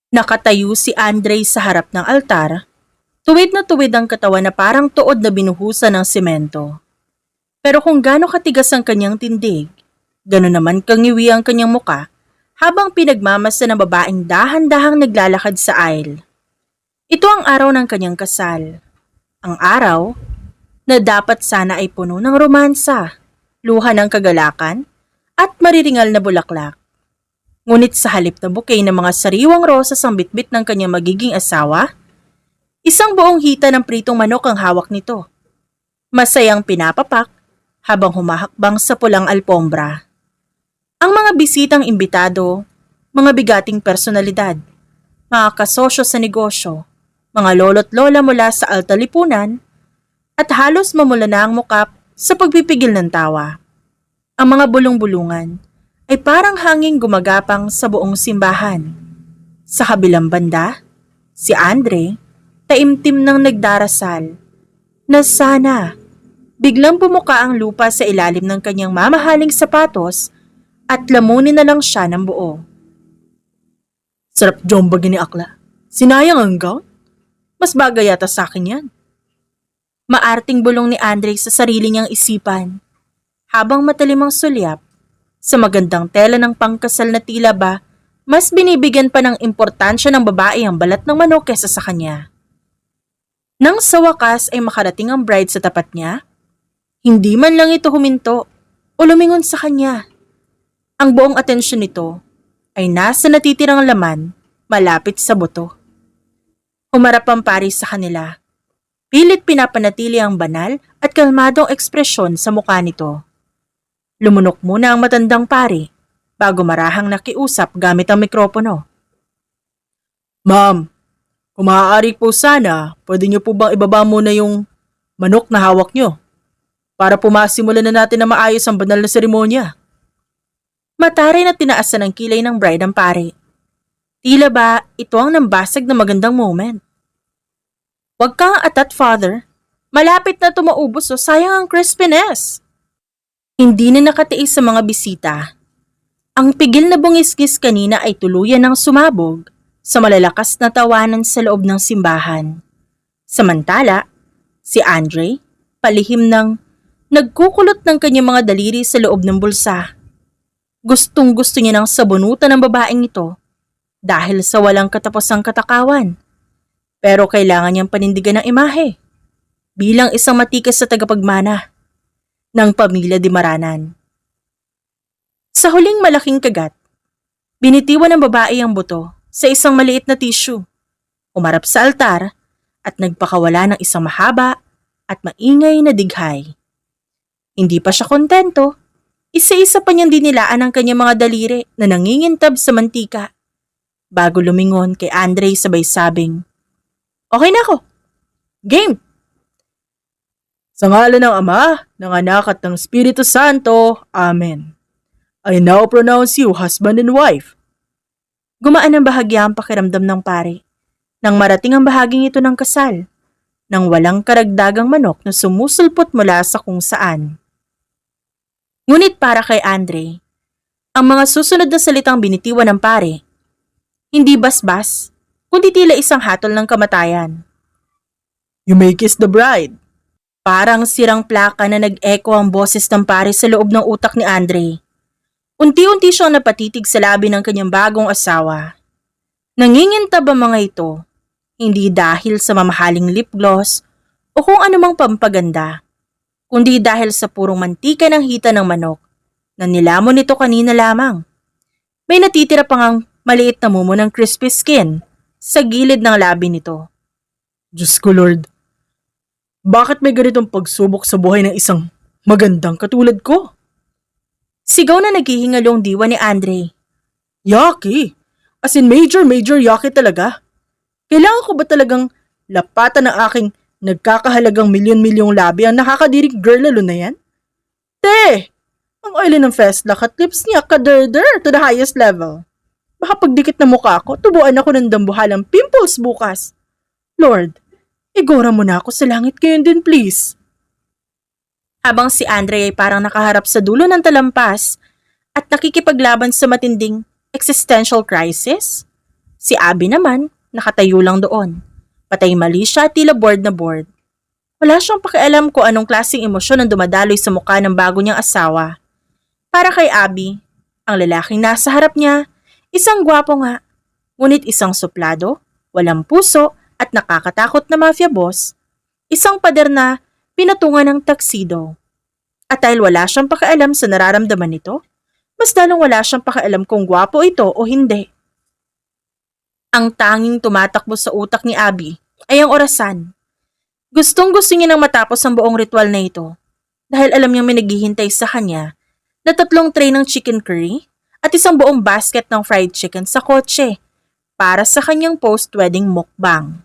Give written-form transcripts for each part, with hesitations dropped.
Nakatayo si Andre sa harap ng altar, tuwid na tuwid ang katawan na parang tuod na binuhusan ng semento. Pero kung gaano katigas ang kanyang tindig, gano'n naman kangiwi ang kanyang muka habang pinagmamasa ng babaeng dahan-dahang naglalakad sa aisle. Ito ang araw ng kanyang kasal. Ang araw na dapat sana ay puno ng romansa, luha ng kagalakan, at mariringal na bulaklak. Ngunit sa halip na bouquet ng mga sariwang rosas ang bitbit ng kanyang magiging asawa, isang buong hita ng pritong manok ang hawak nito. Masayang pinapapak habang humahakbang sa pulang alpombra. Ang mga bisitang imbitado, mga bigating personalidad, mga kasosyo sa negosyo, mga lolo't lola mula sa alta lipunan, at halos mamula na ang mukap sa pagpipigil ng tawa. Ang mga bulong-bulungan ay parang hanging gumagapang sa buong simbahan. Sa kabilang banda, si Andre, taimtim nang nagdarasal, na sana biglang bumuka ang lupa sa ilalim ng kanyang mamahaling sapatos at lamunin na lang siya ng buo. Sarap jombagin ni Akla. Sinayang ang gown? Mas bagay yata sa akin yan. Maarting bulong ni Andre sa sarili niyang isipan, habang matalim ang sulyap. Sa magandang tela ng pangkasal na tila ba, mas binibigyan pa ng importansya ng babae ang balat ng manok kesa sa kanya. Nang sa wakas ay makarating ang bride sa tapat niya, hindi man lang ito huminto o lumingon sa kanya. Ang buong atensyon nito ay nasa natitirang laman malapit sa buto. Humarap ang pari sa kanila. Pilit pinapanatili ang banal at kalmadong ekspresyon sa mukha nito. Lumunok muna ang matandang pari bago marahang nakiusap gamit ang mikropono. Ma'am, kung maaari po sana, pwede niyo po bang ibaba muna yung manok na hawak niyo para pumasimulan na natin na maayos ang banal na seremonya? Mataray na tinaasan ng kilay ng bride ang pari. Tila ba ito ang nambasag na magandang moment? Huwag kang atat, father. Malapit na tumaubos o sayang ang crispiness. Hindi na nakatiis sa mga bisita. Ang pigil na bungis-gis kanina ay tuluyan ng sumabog sa malalakas na tawanan sa loob ng simbahan. Samantala, si Andre, palihim ng nagkukulot ng kanyang mga daliri sa loob ng bulsa. Gustong-gusto niya ng sabunutan ng babaeng ito dahil sa walang katapusang katakawan. Pero kailangan niyang panindigan ng imahe bilang isang matikas sa tagapagmana ng pamilya Di Maranan. Sa huling malaking kagat, binitiwan ng babae ang buto sa isang maliit na tissue, umarap sa altar at nagpakawala ng isang mahaba at maingay na dighay. Hindi pa siya kontento, isa-isa pa niyang dinilaan ang kanyang mga daliri na nangingintab sa mantika bago lumingon kay Andre sabay sabing, "Okay na ako. Game!" Sa ngalan ng Ama, ng Anak at ng Espiritu Santo. Amen. I now pronounce you husband and wife. Gumaan ang bahagya ang pakiramdam ng pare nang marating ang bahaging ito ng kasal, nang walang karagdagang manok na sumusulpot mula sa kung saan. Ngunit para kay Andre, ang mga susunod na salitang binitiwan ng pare, hindi basbas, kundi tila isang hatol ng kamatayan. You may kiss the bride. Parang sirang plaka na nag-echo ang boses ng pare sa loob ng utak ni Andre. Unti-unti siyang napatitig sa labi ng kanyang bagong asawa. Nangingintab ang mga ito, hindi dahil sa mamahaling lip gloss o kung anumang pampaganda, kundi dahil sa purong mantika ng hita ng manok na nilamon nito kanina lamang. May natitira pang ang maliit na mumo ng crispy skin sa gilid ng labi nito. Diyos ko Lord, bakit may ganitong pagsubok sa buhay ng isang magandang katulad ko? Sigaw na naghihingalong diwa ni Andre. Yaki! As in major yaki talaga. Kailangan ko ba talagang lapatan ng aking nagkakahalagang milyon-milyong labi ang nakakadiring girl lalo na yan? Te! Ang oily ng festlock at lips niya kaderder to the highest level. Baka pagdikit na mukha ko, tubuan ako ng dambuhalang pimples bukas. Lord, igora mo na ako sa langit ngayon din please. Habang si Andre ay parang nakaharap sa dulo ng talampas at nakikipaglaban sa matinding existential crisis, Si Abby naman, nakatayo lang doon. Patay mali siya at tila bored na bored. Wala siyang pakialam kung anong klaseng emosyon ang dumadaloy sa mukha ng bago niyang asawa. Para kay Abby, ang lalaking nasa harap niya, isang gwapo nga, ngunit isang suplado, walang puso at nakakatakot na mafia boss, isang pader na pinatungan ng tuxedo. At dahil wala siyang pakialam sa nararamdaman nito, mas lalong wala siyang pakialam kung gwapo ito o hindi. Ang tanging tumatakbo sa utak ni Abby ay ang orasan. Gustong-gusto niya nang matapos ang buong ritual na ito dahil alam niyang may naghihintay sa kanya na 3 tray ng chicken curry at isang buong basket ng fried chicken sa kotse para sa kanyang post-wedding mukbang.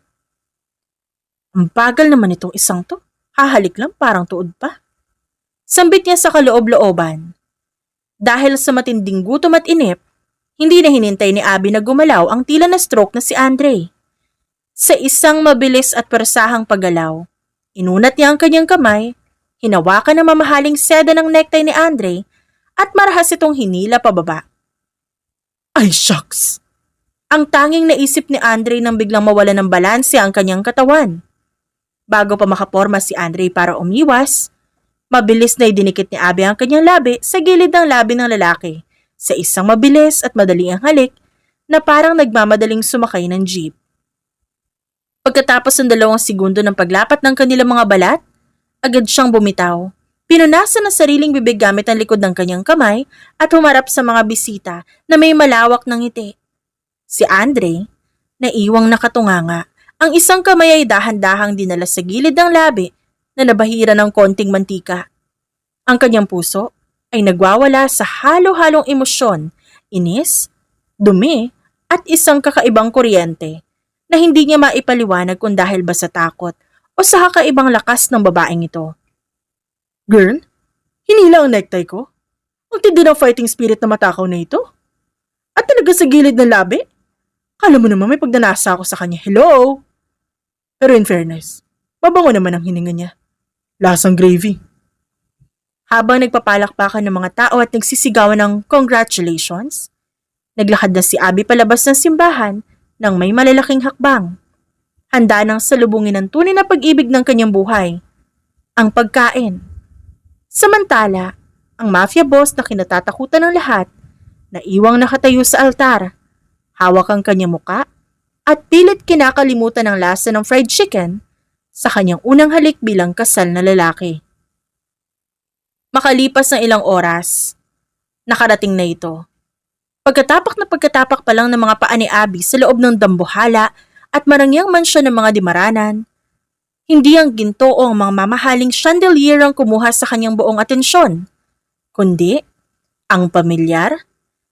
Ang bagal naman itong isang to. Hahalik lang parang tuod pa. Sambit niya sa kaloob-looban. Dahil sa matinding gutom at inip, hindi na hinintay ni Abby na gumalaw ang tila na stroke na si Andre. Sa isang mabilis at persahang paggalaw, inunat niya ang kanyang kamay, hinawakan ang mamahaling seda ng necktie ni Andre at marahas itong hinila pababa. Ay shucks! Ang tanging naisip ni Andre nang biglang mawala ng balanse ang kanyang katawan. Bago pa makaporma si Andre para umiwas, mabilis na idinikit ni Abby ang kanyang labi sa gilid ng labi ng lalaki sa isang mabilis at madaling halik na parang nagmamadaling sumakay ng jeep. Pagkatapos ng 2 segundo ng paglapat ng kanilang mga balat, agad siyang bumitaw. Pinunasan ang sariling bibig gamit ang likod ng kanyang kamay at humarap sa mga bisita na may malawak ng ngiti. Si Andre, naiwang nakatunganga, ang isang kamay ay dahan-dahang dinala sa gilid ng labi na nabahira ng konting mantika. Ang kanyang puso ay nagwawala sa halo-halong emosyon, inis, dumi at isang kakaibang kuryente na hindi niya maipaliwanag kung dahil ba sa takot o sa kakaibang lakas ng babaeng ito. Girl, hinila ang necktie ko? Ang tindi ng fighting spirit na matakaw na ito? At talaga sa gilid ng labi? Kala mo naman may pagdanasa ako sa kanya. Hello? Pero in fairness, mabango naman ang hininga niya. Lasang gravy. Habang nagpapalakpakan ng mga tao at nagsisigawan ng congratulations, naglakad na si Abby palabas ng simbahan nang may malalaking hakbang. Handa nang salubungin ang tunay na pag-ibig ng kanyang buhay, ang pagkain. Samantala, ang mafia boss na kinatatakutan ng lahat, naiwang nakatayo sa altar, hawak ang kanyang muka, at pilit kinakalimutan ang lasa ng fried chicken sa kanyang unang halik bilang kasal na lalaki. Makalipas ng ilang oras, nakarating na ito. Pagkatapak pa lang ng mga paa ni Abby sa loob ng dambuhala at marangyang mansyon ng mga dimaranan, hindi ang ginto o ang mga mamahaling chandelier ang kumuha sa kanyang buong atensyon, kundi ang pamilyar,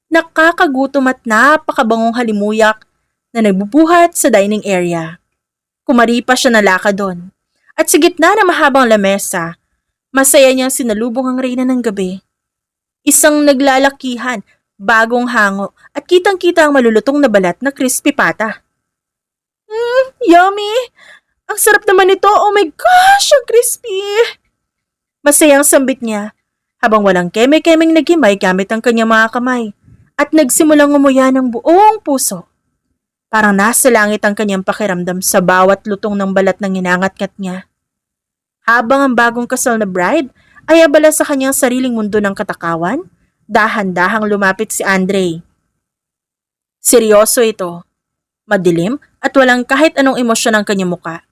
nakakagutom at napakabangong halimuyak na nagbubuhat sa dining area. Kumaripa siya na lakad doon at sa gitna ng mahabang lamesa, masaya niyang sinalubong ang reyna ng gabi. Isang naglalakihan, bagong hango at kitang-kita ang malulutong na balat na crispy pata. Yummy! Ang sarap naman nito! Oh my gosh! Ang crispy! Masayang sambit niya habang walang keme-kemeng nagimay gamit ang kanyang mga kamay at nagsimulang umuya ng buong puso. Parang nasa langit ang kanyang pakiramdam sa bawat lutong ng balat ng inangat-ngat niya. Habang ang bagong kasal na bride ay abala sa kanyang sariling mundo ng katakawan, dahan-dahang lumapit si Andre. Seryoso ito, madilim at walang kahit anong emosyon ang kanyang muka.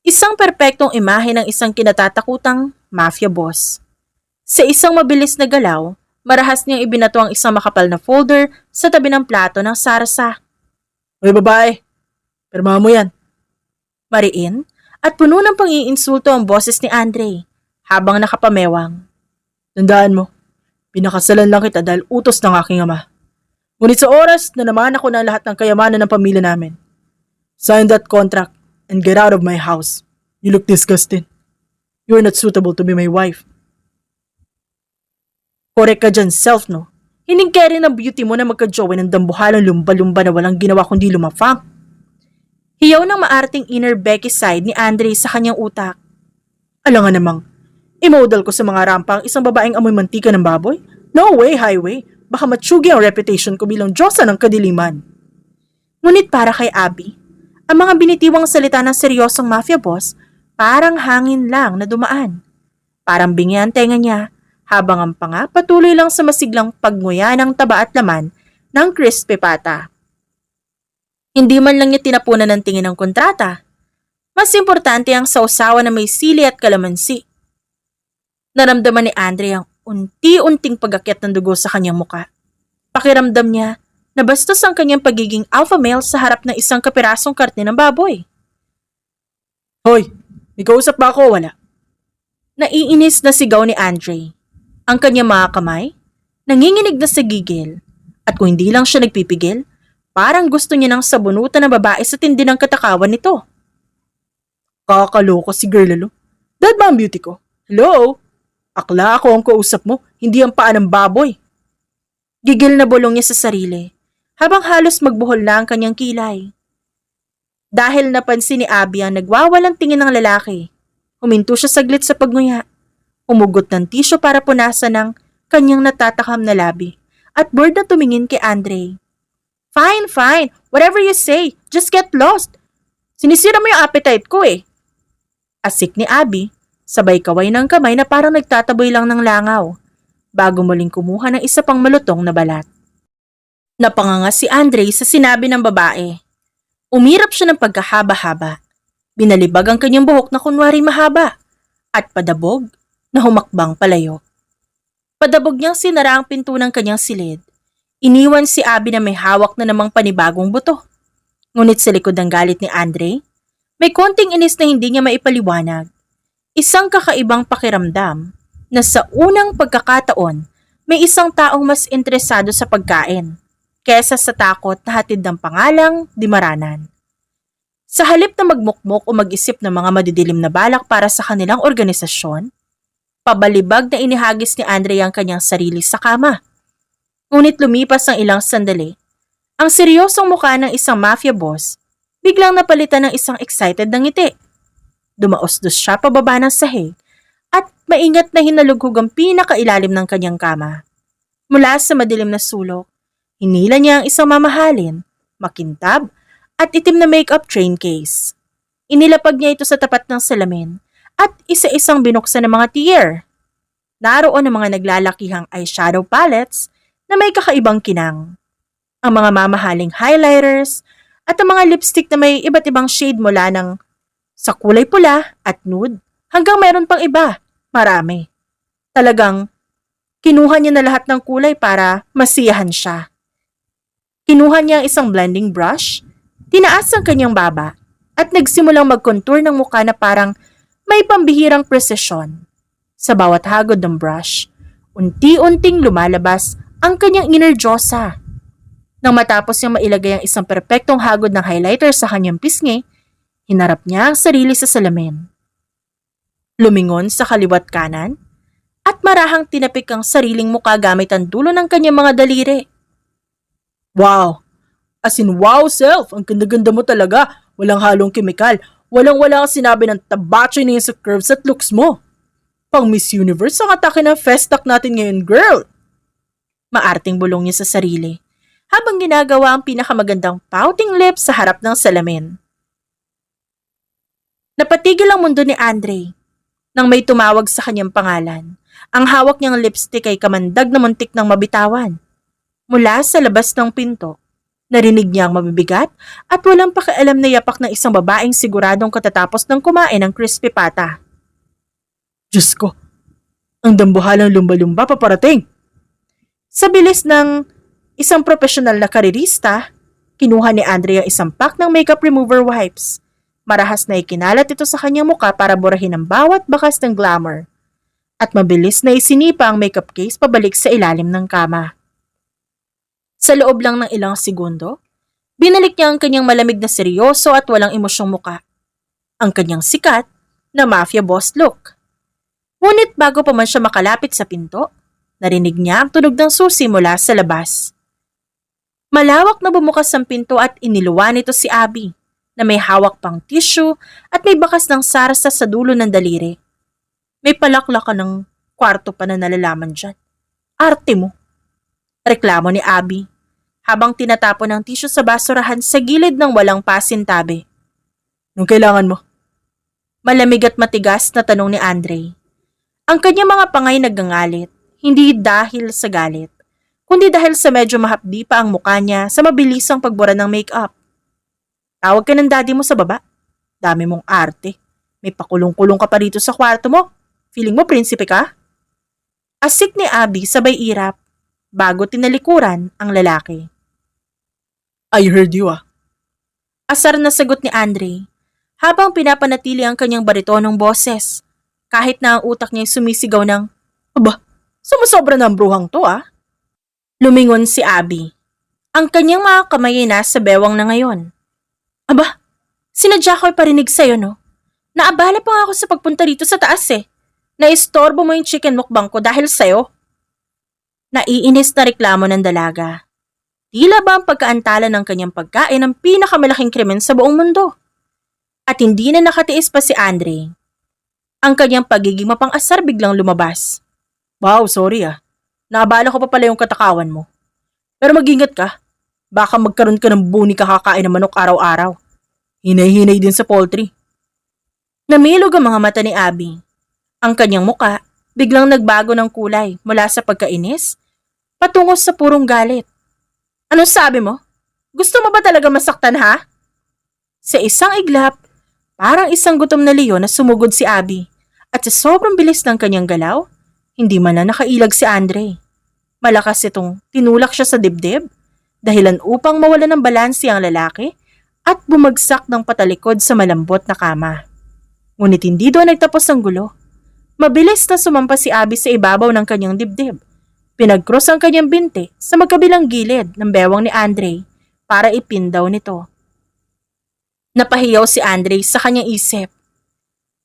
Isang perpektong imahe ng isang kinatatakutang mafia boss. Sa isang mabilis na galaw, marahas niyang ibinato ang isang makapal na folder sa tabi ng plato ng sarsa. Uy babae, pirmahan mo yan. Mariin at puno ng pang-iinsulto ang boses ni Andre habang nakapamewang. Tandaan mo, pinakasalan lang kita dahil utos ng aking ama. Ngunit sa oras na naman ako na lahat ng kayamanan ng pamilya namin. Sign that contract and get out of my house. You look disgusting. You're not suitable to be my wife. Korek ka dyan, self, no? Hiningkeri ng beauty mo na magka-jowa ng dambuhalang lumba-lumba na walang ginawa kundi lumafang. Hiyaw ng maarting inner Becky side ni Andre sa kanyang utak. Alangan namang, imodal ko sa mga rampa ang isang babaeng amoy mantika ng baboy? No way, highway. Baka matsugi ang reputation ko bilang Diyosa ng kadiliman. Ngunit para kay Abby, ang mga binitiwang salita ng seryosong mafia boss parang hangin lang na dumaan. Parang bingi ang tenga niya habang ang panga patuloy lang sa masiglang pagnguya ng taba at laman ng crispy pata. Hindi man lang niya tinapunan ng tingin ng kontrata. Mas importante ang sausawa na may sili at kalamansi. Naramdaman ni Andre ang unti-unting pag-akyat ng dugo sa kanyang muka. Pakiramdam niya na bastos ang kanyang pagiging alpha male sa harap ng isang kapirasong karne ng baboy. Hoy, may kausap ba ako o wala? Naiinis na sigaw ni Andre. Ang kanyang mga kamay, nanginginig na sa gigil. At kung hindi lang siya nagpipigil, parang gusto niya ng sabunutan ng babae sa tindi ng katakawan nito. Kakaloko si girl. Dad ba ang beauty ko? Hello? Akla ako ang kausap mo, hindi ang paa ng baboy. Gigil na bulong niya sa sarili, habang halos magbuhol na ang kanyang kilay. Dahil napansin ni Abby ang nagwawalang tingin ng lalaki, huminto siya saglit sa pagnguya, umugot ng tisyo para punasan ng kanyang natatakam na labi, at bored na tumingin kay Andre. Fine, whatever you say, just get lost. Sinisira mo yung appetite ko eh. Asik ni Abby, sabay kaway ng kamay na parang nagtataboy lang ng langaw, bago muling kumuha ng isa pang malutong na balat. Napanganga si Andre sa sinabi ng babae. Umirap siya ng pagkahaba-haba. Binalibag ang kanyang buhok na kunwari mahaba, at padabog na humakbang palayo. Padabog niyang sinara ang pinto ng kanyang silid. Iniwan si Abby na may hawak na namang panibagong buto. Ngunit sa likod ng galit ni Andre, may konting inis na hindi niya maipaliwanag. Isang kakaibang pakiramdam na sa unang pagkakataon, may isang taong mas interesado sa pagkain kesa sa takot na hatid ng pangalang di maranan. Sa halip na magmukmok o mag-isip ng mga madidilim na balak para sa kanilang organisasyon, pabalibag na inihagis ni Andre ang kanyang sarili sa kama. Ngunit lumipas ang ilang sandali, ang seryosong mukha ng isang mafia boss biglang napalitan ng isang excited na ngiti. Dumaos-dos siya pababa ng sahig at maingat na hinalughog ang pinakailalim ng kanyang kama. Mula sa madilim na sulok, hinila niya ang isang mamahalin, makintab, at itim na makeup train case. Inilapag niya ito sa tapat ng salamin at isa-isang binuksan ng mga tier. Naroon ang mga naglalakihang eyeshadow palettes na may kakaibang kinang. Ang mga mamahaling highlighters at ang mga lipstick na may iba't ibang shade mula ng sa kulay pula at nude hanggang meron pang iba, marami. Talagang kinuha niya na lahat ng kulay para masiyahan siya. Kinuha niya ang isang blending brush, tinaas ang kanyang baba at nagsimulang mag-contour ng mukha na parang may pambihirang presisyon. Sa bawat hagod ng brush, unti-unting lumalabas ang kanyang inner diyosa. Nang matapos niyang mailagay ang isang perpektong hagod ng highlighter sa kanyang pisngi, hinarap niya ang sarili sa salamin. Lumingon sa kaliwat kanan at marahang tinapik ang sariling mukha gamit ang dulo ng kanyang mga daliri. Wow! As in wow self! Ang ganda-ganda mo talaga! Walang halong kemikal. Walang-wala ang sinabi ng tabacho niya sa curves at looks mo. Pang Miss Universe ang atake ng festac natin ngayon, girl! Maarting bulong niya sa sarili habang ginagawa ang pinakamagandang pouting lips sa harap ng salamin. Napatigil ang mundo ni Andre nang may tumawag sa kanyang pangalan. Ang hawak niyang lipstick ay kamandag na muntik ng mabitawan. Mula sa labas ng pinto, narinig niya ang mabibigat at walang pakialam na yapak ng isang babaeng siguradong katatapos ng kumain ng crispy pata. Diyos ko, ang dambuhalang lumba-lumba paparating. Sa bilis ng isang profesional na karirista, kinuha ni Andre ang isang pack ng makeup remover wipes. Marahas na ikinalat ito sa kanyang muka para burahin ang bawat bakas ng glamour. At mabilis na isinipa ang makeup case pabalik sa ilalim ng kama. Sa loob lang ng ilang segundo, binalik niya ang kanyang malamig na seryoso at walang emosyong muka. Ang kanyang sikat na mafia boss look. Ngunit bago pa man siya makalapit sa pinto, narinig niya ang tunog ng susi mula sa labas. Malawak na bumukas ang pinto at iniluwan nito si Abby na may hawak pang tissue at may bakas ng sarsa sa dulo ng daliri. May palaklakan ng kwarto pa na nalalaman dyan. Arte mo. Reklamo ni Abby. habang tinatapon ng tisyo sa basurahan sa gilid ng walang pasintabi. Nung kailangan mo? Malamig at matigas na tanong ni Andre. Ang kanyang mga pangay nagngangalit, hindi dahil sa galit, kundi dahil sa medyo mahapdi pa ang mukha niya sa mabilisang pagbura ng make-up. Tawag ka ng daddy mo sa baba. Dami mong arte. May pakulong-kulong ka pa rito sa kwarto mo. Feeling mo prinsipe ka? Asik ni Abby sabay irap, bago tinalikuran ang lalaki. I heard you Asar na sagot ni Andre, habang pinapanatili ang kanyang baritonong boses, kahit na ang utak niya sumisigaw ng, aba, sumusobra ng bruhang to Lumingon si Abby. Ang kanyang mga kamay ay nasa bewang na ngayon. Aba, sinadya ko'y parinig sa'yo no? Naabala pa nga ako sa pagpunta rito sa taas Naistorbo mo yung chicken mukbang ko dahil sa'yo. Naiinis na reklamo ng dalaga. Tila ba ang pagkaantala ng kanyang pagkain ang pinakamalaking krimen sa buong mundo? At hindi na nakatiis pa si Andre. Ang kanyang pagiging mapang-asar biglang lumabas. Wow, sorry Naabala ko pa pala yung katakawan mo. Pero mag-ingat ka. Baka magkaroon ka ng buni kakakain ng manok araw-araw. Hinay-hinay din sa poultry. Namilog ang mga mata ni Abby. Ang kanyang muka biglang nagbago ng kulay mula sa pagkainis patungo sa purong galit. Anong sabi mo? Gusto mo ba talaga masaktan Sa isang iglap, parang isang gutom na leon na sumugod si Abby at sa sobrang bilis ng kanyang galaw, hindi man na nakailag si Andre. Malakas itong tinulak siya sa dibdib, dahilan upang mawala ng balanse ang lalaki at bumagsak ng patalikod sa malambot na kama. Ngunit hindi doon nagtapos ang gulo. Mabilis na sumampa si Abby sa ibabaw ng kanyang dibdib. Pinag-cross ang kanyang binti sa magkabilang gilid ng bewang ni Andre para ipindaw nito. Napahiyaw si Andre sa kanyang isip.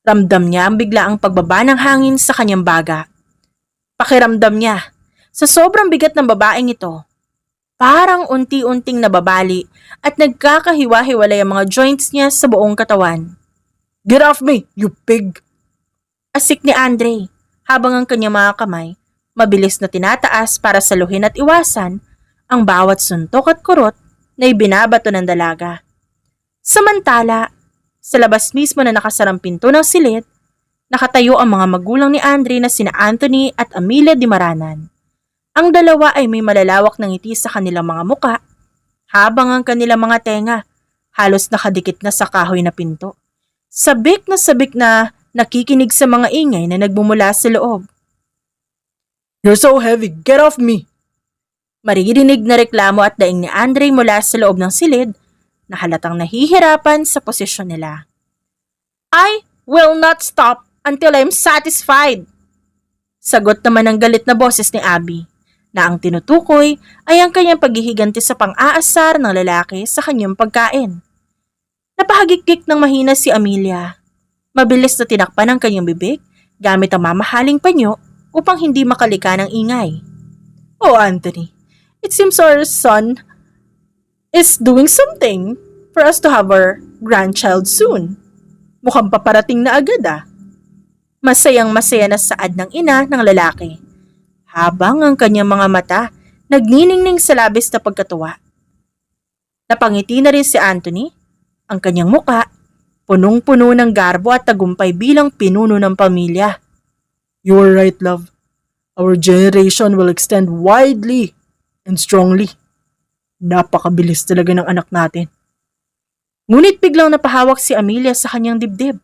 Ramdam niya ang biglaang pagbaba ng hangin sa kanyang baga. Pakiramdam niya, sa sobrang bigat ng babaeng ito, parang unti-unting nababali at nagkakahiwa-hiwalay ang mga joints niya sa buong katawan. Get off me, you pig! Asik ni Andre, habang ang kanyang mga kamay, mabilis na tinataas para saluhin at iwasan ang bawat suntok at kurot na ibinabato ng dalaga. Samantala, sa labas mismo na nakasarang pinto ng silid, nakatayo ang mga magulang ni Andre na sina Anthony at Amelia Di Maranan. Ang dalawa ay may malalawak na ngiti sa kanilang mga muka, habang ang kanilang mga tenga halos nakadikit na sa kahoy na pinto. Sabik na nakikinig sa mga ingay na nagmumula sa loob. You're so heavy, get off me! Maririnig na reklamo at daing ni Andre mula sa loob ng silid na halatang nahihirapan sa posisyon nila. I will not stop until I'm satisfied! Sagot naman ng galit na boses ni Abby, na ang tinutukoy ay ang kanyang paghihiganti sa pang-aasar ng lalaki sa kanyang pagkain. Napahagikik ng mahina si Amelia. Mabilis na tinakpan ang kanyang bibig gamit ang mamahaling panyo upang hindi makalika ng ingay. Oh Anthony, it seems our son is doing something for us to have our grandchild soon. Mukhang paparating na agad Masayang masaya na saad ng ina ng lalaki, habang ang kanyang mga mata nagniningning sa labis na pagkatuwa. Napangiti na rin si Anthony, ang kanyang muka punong-puno ng garbo at tagumpay bilang pinuno ng pamilya. You are right, love. Our generation will extend widely and strongly. Napakabilis talaga ng anak natin. Ngunit biglang napahawak si Amelia sa kanyang dibdib.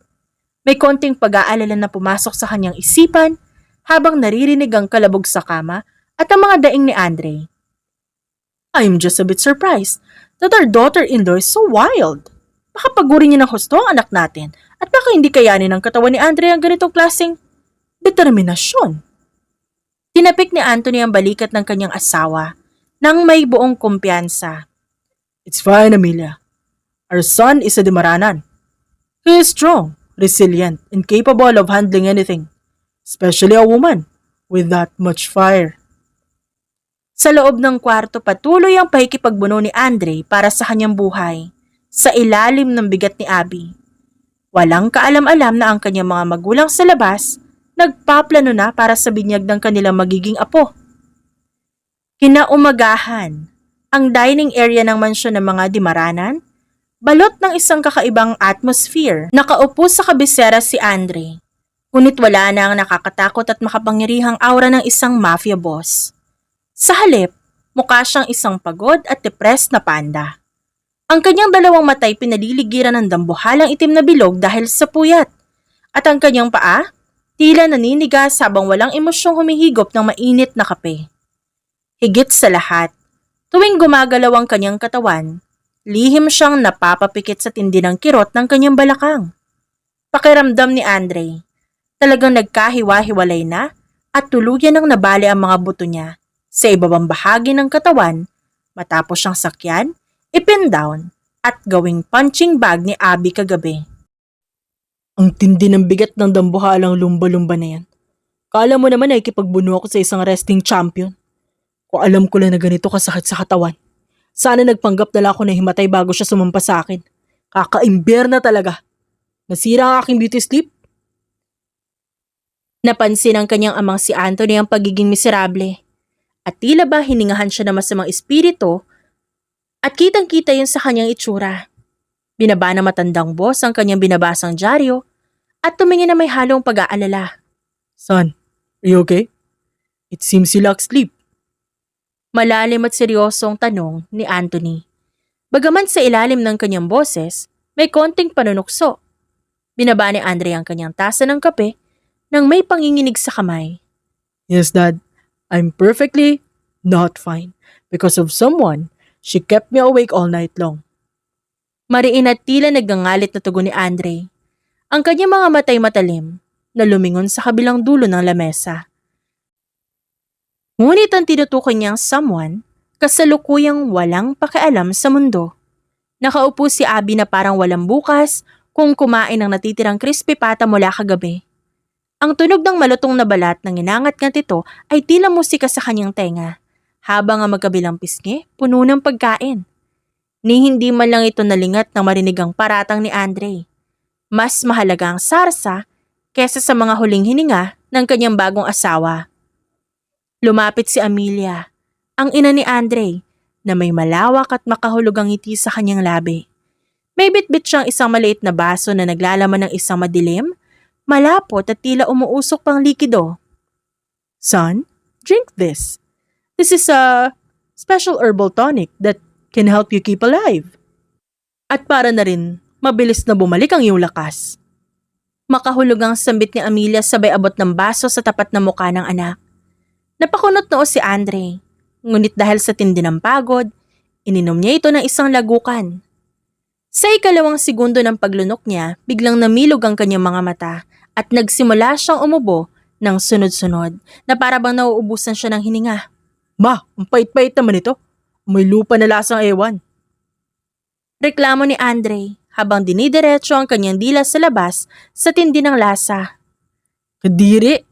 May konting pag-aalala na pumasok sa kanyang isipan habang naririnig ang kalabog sa kama at ang mga daing ni Andre. I'm just a bit surprised that our daughter-in-law is so wild. Baka pagurin niya ng husto ang anak natin at baka hindi kayanin ng katawan ni Andre ang ganitong klaseng determinasyon. Tinapik ni Anthony ang balikat ng kanyang asawa nang may buong kumpiyansa. It's fine, Amelia. Our son is a Di Maranan. He is strong, resilient, and capable of handling anything, especially a woman with that much fire. Sa loob ng kwarto, patuloy ang pakikipagbuno ni Andre para sa kanyang buhay sa ilalim ng bigat ni Abby. Walang kaalam-alam na ang kanyang mga magulang sa labas nagpaplano na para sa binyag ng kanilang magiging apo. Kinaumagahan, Ang dining area ng mansyon ng mga Dimaranan, balot ng isang kakaibang atmosphere. Nakaupo sa kabisera si Andre. Ngunit wala na ang nakakatakot at makapangyarihang aura ng isang mafia boss. Sa halip, mukha siyang isang pagod at depressed na panda. Ang kanyang dalawang matay pinaliligiran ng dambuhalang itim na bilog dahil sa puyat. At ang kanyang paa, tila naninigas habang walang emosyong humihigop ng mainit na kape. Higit sa lahat, tuwing gumagalaw ang kanyang katawan, lihim siyang napapapikit sa tindi ng kirot ng kanyang balakang. Pakiramdam ni Andre, talagang nagkahiwa-hiwalay na at tuluyan ng nabali ang mga buto niya sa ibabang bahagi ng katawan matapos siyang sakyan, ipin down at gawing punching bag ni Abby kagabi. Ang tindi ng bigat ng dambuhalang lumba-lumba na yan. Kala mo naman ay ikipagbuno ako sa isang wrestling champion. Kung alam ko lang na ganito kasakit sa katawan, sana nagpanggap na lang ako na himatay bago siya sumampa sa akin. Kakaimber na talaga. Nasira ang aking beauty sleep. Napansin ng kanyang amang si Anthony ang pagiging miserable. At tila ba hiningahan siya ng masamang espiritu at kitang-kita yun sa kanyang itsura. Binaba na matandang boss ang kanyang binabasang dyaryo at tumingin na may halong pag-aalala. Son, are you okay? It seems you lack sleep. Malalim at seryosong tanong ni Anthony. Bagaman sa ilalim ng kanyang boses, may konting panunukso. Binaba ni Andre ang kanyang tasa ng kape nang may panginginig sa kamay. Yes, Dad. I'm perfectly not fine. Because of someone, she kept me awake all night long. Mariin at tila nagngangalit na tugon ni Andre. Ang kanyang mga matay matalim na lumingon sa kabilang dulo ng lamesa. Ngunit ang tinutukoy niyang someone, kasalukuyang walang pakialam sa mundo. Nakaupo si Abby na parang walang bukas kung kumain ng natitirang crispy pata mula kagabi. Ang tunog ng malutong na balat ng inangat-ngat ito ay tila musika sa kanyang tenga, habang ang magkabilang pisngi puno ng pagkain. Ni hindi man lang ito nalingat na marinig ang paratang ni Andre. Mas mahalaga ang sarsa kesa sa mga huling hininga ng kanyang bagong asawa. Lumapit si Amelia, ang ina ni Andre, na may malawak at makahulugang ngiti sa kanyang labi. May bitbit siyang isang maliit na baso na naglalaman ng isang madilim, malapot at tila umuusok pang likido. Son, drink this. This is a special herbal tonic that can help you keep alive. At para na rin, mabilis na bumalik ang iyong lakas. Makahulugang sambit ni Amelia sabay abot ng baso sa tapat na mukha ng anak. Napakunot noo si Andre, ngunit dahil sa tindi ng pagod, ininom niya ito ng isang lagukan. Sa ikalawang segundo ng paglunok niya, biglang namilog ang kanyang mga mata at nagsimula siyang umubo ng sunod-sunod na para bang nauubusan siya ng hininga. Ma, ang pait-pait naman ito. May lupa na lasang ewan. Reklamo ni Andre habang dinidiretso ang kanyang dila sa labas sa tindi ng lasa. Kadiri!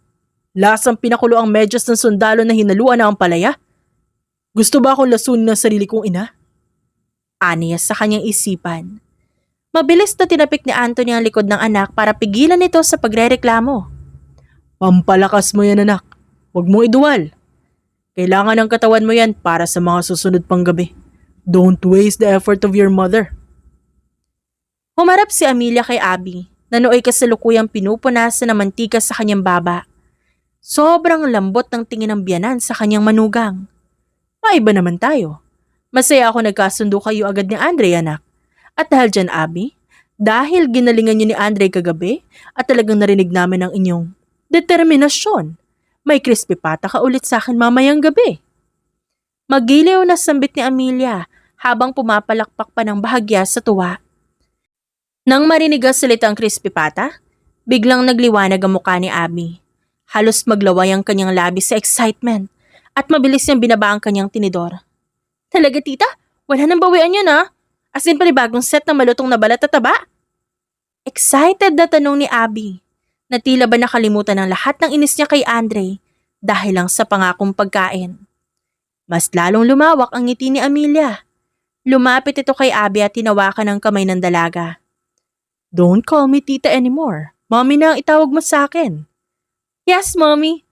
Lasang pinakulo ang medyas ng sundalo na hinaluan na ang palaya. Gusto ba akong lasunin ng sarili kong ina? Aniya sa kanyang isipan. Mabilis na tinapik ni Anthony ang likod ng anak para pigilan ito sa pagrereklamo. Pampalakas mo yan, anak. Huwag mong iduwal. Kailangan ng katawan mo yan para sa mga susunod pang gabi. Don't waste the effort of your mother. Humarap si Amelia kay Abby na nooy kasalukuyang pinupunasan ng mantika sa kanyang baba. Sobrang lambot ng tingin ng biyanan sa kanyang manugang. Maiba naman tayo. Masaya ako nagkasundo kayo agad ni Andre, anak. At dahil dyan, Abby, dahil ginalingan niyo ni Andre kagabi at talagang narinig namin ang inyong determinasyon, may crispy pata ka ulit sa akin mamayang gabi. Magiliw na sambit ni Amelia habang pumapalakpak pa ng bahagya sa tuwa. Nang marinig ang salitang crispy pata, biglang nagliwanag ang mukha ni Abby. Halos maglaway ang kanyang labi sa excitement at mabilis niyang binaba ang kanyang tinidor. Talaga tita? Wala nang bawian yun ha? As in panibagong set ng malutong na balat at taba? Excited na tanong ni Abby na tila ba nakalimutan ng lahat ng inis niya kay Andre dahil lang sa pangakong pagkain. Mas lalong lumawak ang ngiti ni Amelia. Lumapit ito kay Abby at tinawakan ng kamay ng dalaga. Don't call me tita anymore. Mommy na ang itawag mo sa akin. Yes, Mommy.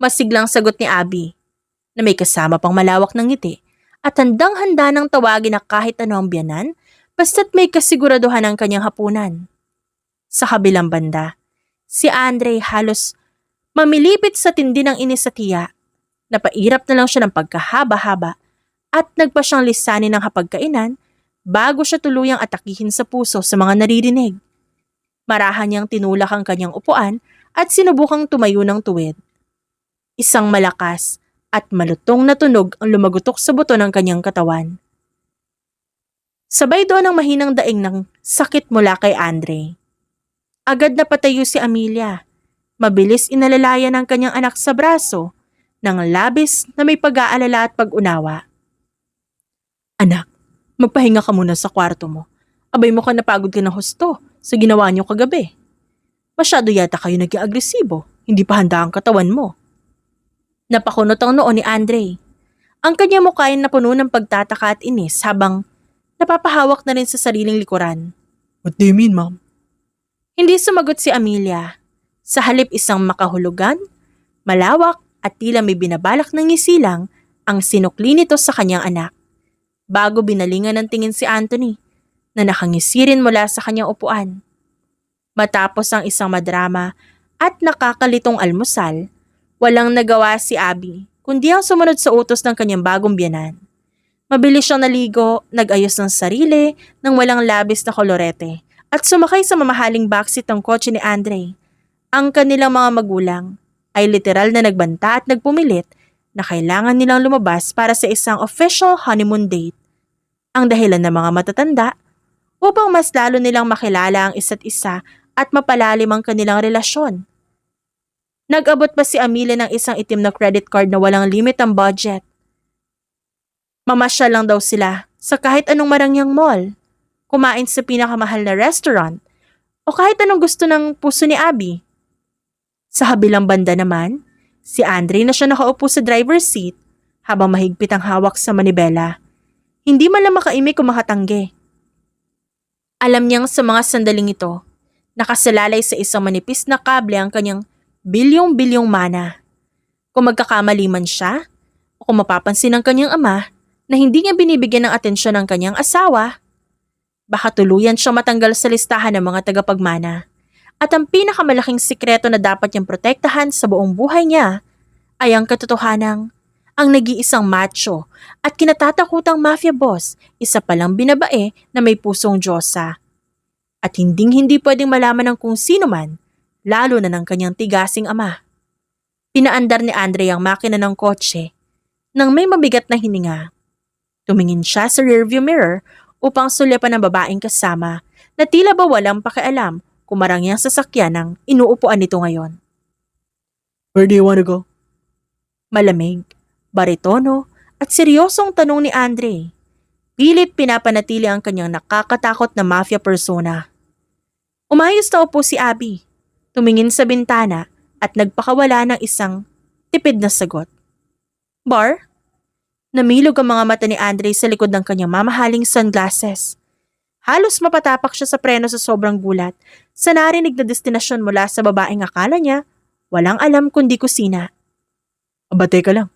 Masiglang sagot ni Abby na may kasama pang malawak ng ngiti at handang-handa ng tawagin na kahit ano ang biyanan basta't may kasiguraduhan ang kanyang hapunan. Sa kabilang banda, si Andre halos mamilipit sa tindi ng inis sa tiya. Napairap na lang siya ng pagkahaba-haba at nagpa siyang lisanin ng hapagkainan bago siya tuluyang atakihin sa puso sa mga naririnig. Marahan niyang tinulak ang kanyang upuan at sinubukang tumayo ng tuwid. Isang malakas at malutong na tunog ang lumagutok sa buto ng kanyang katawan. Sabay doon ang mahinang daing ng sakit mula kay Andre. Agad na patayo si Amelia. Mabilis inalalayan ang kanyang anak sa braso ng labis na may pag-aalala at pag-unawa. Anak, magpahinga ka muna sa kwarto mo. Abay mo ka napagod ka ng husto sa ginawa niyo kagabi. Masyado yata kayo naging agresibo, hindi pa handa ang katawan mo. Napakunot ang noo ni Andre. Ang kanyang mukha ay napuno ng pagtataka at inis habang napapahawak na rin sa sariling likuran. What do you mean, Mom? Hindi sumagot si Amelia. Sa halip isang makahulugan, malawak at tila may binabalak ng ngisi lang ang sinukli nito sa kanyang anak. Bago binalingan ng tingin si Anthony na nakangisi rin mula sa kanyang upuan. Matapos ang isang madrama at nakakalitong almusal, walang nagawa si Abby kundi ang sumunod sa utos ng kanyang bagong biyanan. Mabilis siyang naligo, nag-ayos ng sarili ng walang labis na kolorete at sumakay sa mamahaling backseat ng kotse ni Andre. Ang kanilang mga magulang ay literal na nagbanta at nagpumilit na kailangan nilang lumabas para sa isang official honeymoon date. Ang dahilan ng mga matatanda upang mas lalo nilang makilala ang isa't isa at mapalalim ang kanilang relasyon. Nag-abot pa si Amelia ng isang itim na credit card na walang limit ang budget. Mamasyal lang daw sila sa kahit anong marangyang mall, kumain sa pinakamahal na restaurant, o kahit anong gusto ng puso ni Abby. Sa kabilang banda naman, si Andre na siya nakaupo sa driver's seat habang mahigpit ang hawak sa manibela. Hindi man lang makaimik o makatanggi. Alam niyang sa mga sandaling ito, nakasalalay sa isang manipis na kable ang kanyang bilyong-bilyong mana. Kung magkakamali man siya, o kung mapapansin ng kanyang ama na hindi niya binibigyan ng atensyon ng kanyang asawa, baka tuluyan siyang matanggal sa listahan ng mga tagapagmana. At ang pinakamalaking sikreto na dapat niyang protektahan sa buong buhay niya ay ang katotohanang ang nag-iisang macho at kinatatakutang mafia boss, isa palang binabae na may pusong Diyosa. At hinding-hindi pwedeng malaman ng kung sino man, lalo na ng kanyang tigasing ama. Pinaandar ni Andre ang makina ng kotse nang may mabigat na hininga. Tumingin siya sa rearview mirror upang sulyapan ng babaeng kasama na tila ba walang pakialam kung marangyang sasakyan ang inuupuan nito ngayon. Where do you want to go? Malamig, baritono at seryosong tanong ni Andre. Pilit pinapanatili ang kanyang nakakatakot na mafia persona. Umayos na upo si Abby, tumingin sa bintana at nagpakawala ng isang tipid na sagot. Bar? Namilog ang mga mata ni Andre sa likod ng kanyang mamahaling sunglasses. Halos mapatapak siya sa preno sa sobrang gulat sa narinig na destinasyon mula sa babaeng akala niya walang alam kundi kusina. Aba, teka lang.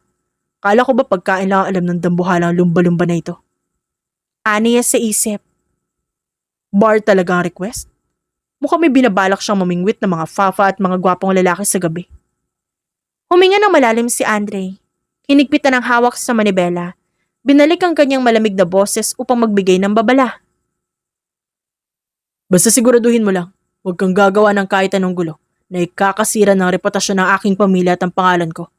Kala ko ba pagkain lang alam ng dambuhalang lumba-lumba na ito? Aniya sa isip. Bar talaga ang request? Mukhang may binabalak siyang mamingwit ng mga fafa at mga gwapong lalaki sa gabi. Huminga ng malalim si Andre. Hinigpitan ang hawak sa manibela. Binalik ang kanyang malamig na boses upang magbigay ng babala. Basta siguraduhin mo lang, huwag kang gagawa ng kahit anong gulo na ikakasira ng reputasyon ng aking pamilya at ang pangalan ko.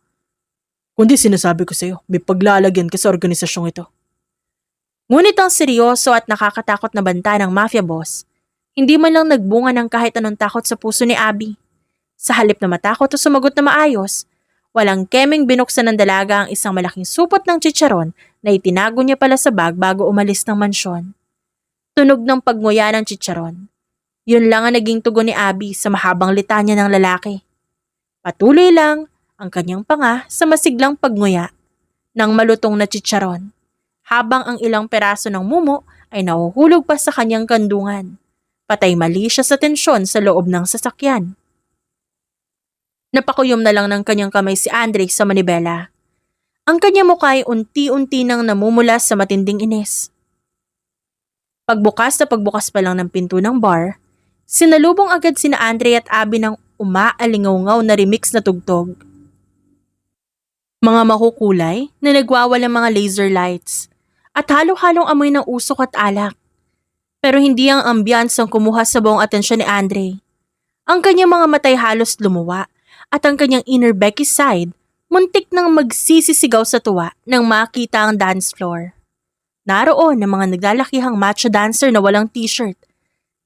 Kundi sinasabi ko sa iyo, may paglalagyan ka sa organisasyong ito. Ngunit ang seryoso at nakakatakot na banta ng mafia boss, hindi man lang nagbunga ng kahit anong takot sa puso ni Abby. Sa halip na matakot o sumagot na maayos, walang kemeng binuksan ng dalaga ang isang malaking supot ng chicharon na itinago niya pala sa bag bago umalis ng mansyon. Tunog ng pagnguya ng chicharon. Yun lang ang naging tugon ni Abby sa mahabang litanya ng lalaki. Patuloy lang ang kanyang panga sa masiglang pagnguya ng malutong na chicharon, habang ang ilang peraso ng mumo ay nahuhulog pa sa kanyang kandungan. Patay mali siya sa tensyon sa loob ng sasakyan. Napakuyom na lang ng kanyang kamay si Andre sa manibela. Ang kanya mukha ay unti-unti nang namumula sa matinding inis. Pagbukas na pagbukas pa lang ng pinto ng bar, sinalubong agad sina Andre at Abby ng umaalingaw-ngaw na remix na tugtog. Mga makukulay na nagwawalang mga laser lights at halo-halong amoy ng usok at alak. Pero hindi ang ambiance ang kumuha sa buong atensyon ni Andre. Ang kanyang mga matay halos lumuwa at ang kanyang inner Becky side muntik nang magsisisigaw sa tuwa nang makita ang dance floor. Naroon ang mga naglalakihang macho dancer na walang t-shirt,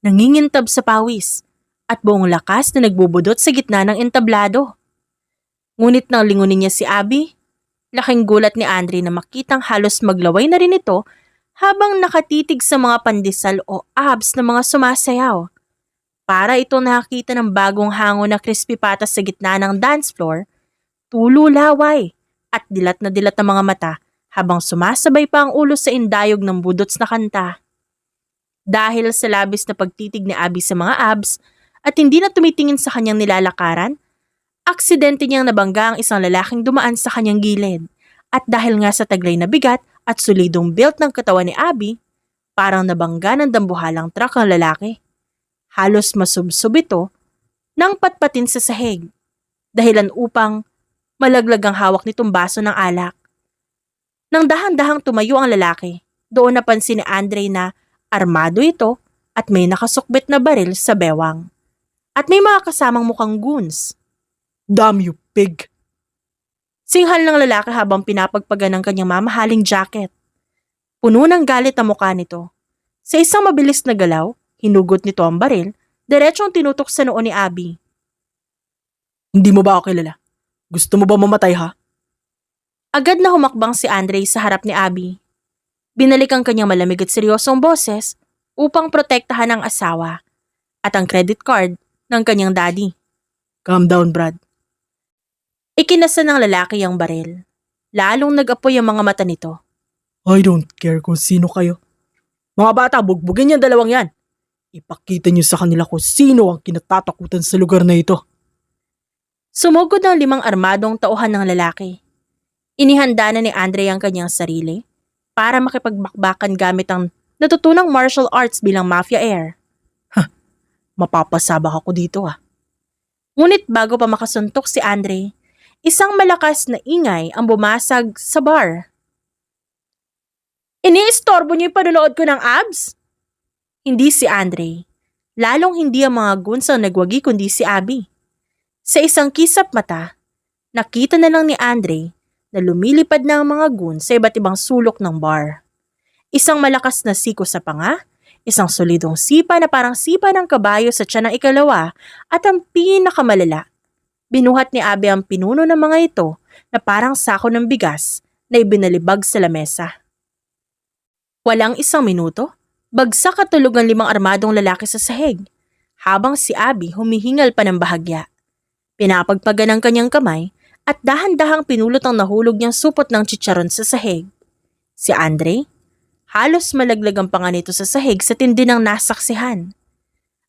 nangingintab sa pawis, at buong lakas na nagbubudot sa gitna ng entablado. Ngunit nang lingunin niya si Abby, laking gulat ni Andre na makitang halos maglaway na rin ito habang nakatitig sa mga pandesal o abs ng mga sumasayaw. Para ito nakakita ng bagong hango na crispy patas sa gitna ng dance floor, tulo laway at dilat na dilat ang mga mata habang sumasabay pa ang ulo sa indayog ng budots na kanta. Dahil sa labis na pagtitig ni Abby sa mga abs at hindi na tumitingin sa kanyang nilalakaran, aksidente niyang nabangga ang isang lalaking dumaan sa kanyang gilid at dahil nga sa taglay na bigat at solidong built ng katawan ni Abby, parang nabangga ng dambuhalang truck ang lalaki. Halos masubsob ito nang patpatin sa sahig, dahilan upang malaglag ang hawak nitong baso ng alak. Nang dahan-dahang tumayo ang lalaki, doon napansin ni Andre na armado ito at may nakasukbit na baril sa bewang. At may mga kasamang mukhang goons. Damn you, pig! Singhal ng lalaki habang pinapagpagan ng kanyang mamahaling jacket. Puno ng galit ang mukha nito. Sa isang mabilis na galaw, hinugot nito ang baril, diretsong tinutok sa noo ni Abby. Hindi mo ba ako kilala? Gusto mo ba mamatay ha? Agad na humakbang si Andre sa harap ni Abby. Binalik ang kanyang malamig at seryosong boses upang protektahan ang asawa at ang credit card ng kanyang daddy. Calm down, Brad. Ikinasa ng lalaki ang baril. Lalong nag-apoy ang mga mata nito. I don't care kung sino kayo. Mga bata, bugbugin yung dalawang yan. Ipakita niyo sa kanila kung sino ang kinatatakutan sa lugar na ito. Sumugod ang 5 armadong tauhan ng lalaki. Inihanda na ni Andre ang kanyang sarili para makipagbakbakan gamit ang natutunang martial arts bilang mafia heir. Mapapasabak ako dito ah. Ngunit bago pa makasuntok si Andre, isang malakas na ingay ang bumasag sa bar. Iniistorbo niyo yung panonood ko ng abs? Hindi si Andre. Lalong hindi ang mga goons ang nagwagi kundi si Abby. Sa isang kisap mata, nakita na lang ni Andre na lumilipad na ang mga goons sa iba't ibang sulok ng bar. Isang malakas na siko sa panga, isang solidong sipa na parang sipa ng kabayo sa tiyan ng ikalawa at ang pinakamalala. Binuhat ni Abby ang pinuno ng mga ito na parang sako ng bigas na ibinalibag sa lamesa. Walang isang minuto, bagsak at tulog ang 5 armadong lalaki sa sahig, habang si Abby humihingal pa ng bahagya. Pinapagpagan ang kanyang kamay at dahan-dahang pinulot ang nahulog niyang supot ng chicharon sa sahig. Si Andre, halos malaglag ang panga nito sa sahig sa tindi ng nasaksihan.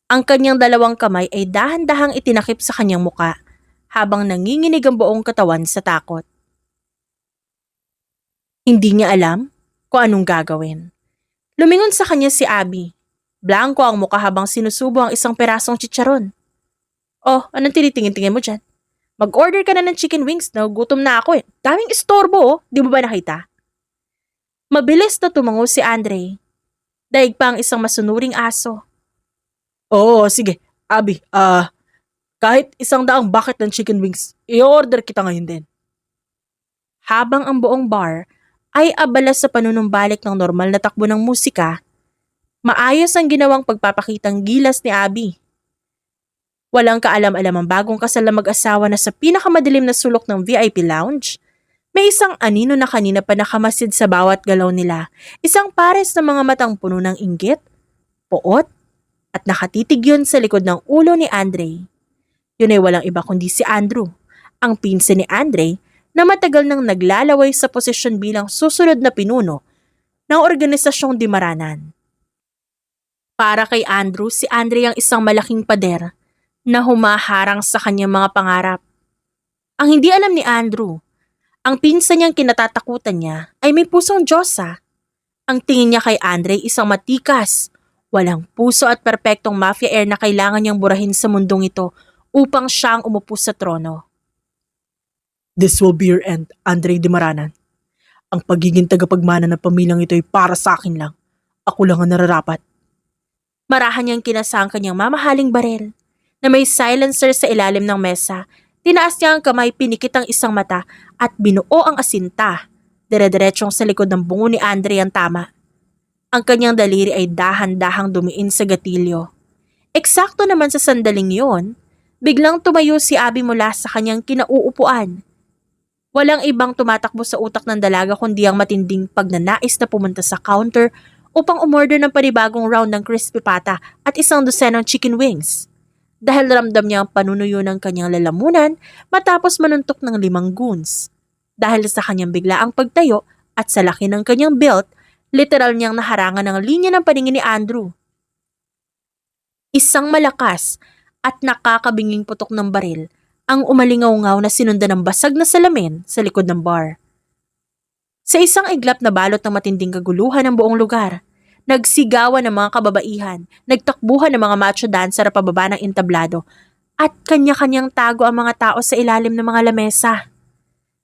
Ang kanyang 2 kamay ay dahan-dahang itinakip sa kanyang muka habang nanginginig ang buong katawan sa takot. Hindi niya alam kung anong gagawin. Lumingon sa kanya si Abby. Blanko ang mukha habang sinusubo ang isang perasong chicharon. Oh, anong tinitingin-tingin mo dyan? Mag-order ka na ng chicken wings na gutom na ako eh. Daming istorbo oh, di mo ba nakita? Mabilis na tumango si Andre. Daig pa ang isang masunuring aso. Oo, sige. Abby, kahit 100 bucket ng chicken wings, i-order kita ngayon din. Habang ang buong bar ay abala sa panunumbalik ng normal na takbo ng musika, maayos ang ginawang pagpapakitang gilas ni Abby. Walang kaalam-alam ang bagong kasal na mag-asawa na sa pinakamadilim na sulok ng VIP lounge, may isang anino na kanina pa nakamasid sa bawat galaw nila, isang pares na mga matang puno ng inggit, poot, at nakatitig yun sa likod ng ulo ni Andre. Yun ay walang iba kundi si Andrew, ang pinsan ni Andre na matagal nang naglalaway sa posisyon bilang susunod na pinuno ng organisasyong Dimaranan. Para kay Andrew, si Andre ang isang malaking pader na humaharang sa kanyang mga pangarap. Ang hindi alam ni Andrew, Ang pinsan niyang kinatatakutan niya ay may pusong Diyosa. Ang tingin niya kay Andre isang matikas, walang puso at perpektong mafia heir na kailangan niyang burahin sa mundong ito upang siya ang umupo sa trono. This will be your end, Andre de Maranan. Ang pagiging tagapagmana ng pamilyang ito ay para sa akin lang. Ako lang ang nararapat. Marahan niyang kinasa ang kanyang mamahaling baril na may silencer sa ilalim ng mesa. Tinaas niya ang kamay, pinikit ang isang mata at binuo ang asinta. Dire-diretsong sa likod ng bungo ni Andre ang tama. Ang kanyang daliri ay dahan-dahang dumiin sa gatilyo. Eksakto naman sa sandaling yon, biglang tumayo si Abby mula sa kanyang kinauupuan. Walang ibang tumatakbo sa utak ng dalaga kundi ang matinding pagnanais na pumunta sa counter upang umorder ng panibagong round ng crispy pata at isang dosenong chicken wings. Dahil ramdam niya ang panunuyo ng kanyang lalamunan matapos manuntok ng 5 goons. Dahil sa kanyang biglaang pagtayo at sa laki ng kanyang belt, literal niyang naharangan ng linya ng paningin ni Andrew. Isang malakas at nakakabinging putok ng baril ang umalingaw-ngaw na sinundan ng basag na salamin sa likod ng bar. Sa isang iglap na balot ng matinding kaguluhan ng buong lugar, nagsigawan ng mga kababaihan, nagtakbuhan ng mga macho dancer pababa ng entablado, at kanya-kanyang tago ang mga tao sa ilalim ng mga lamesa.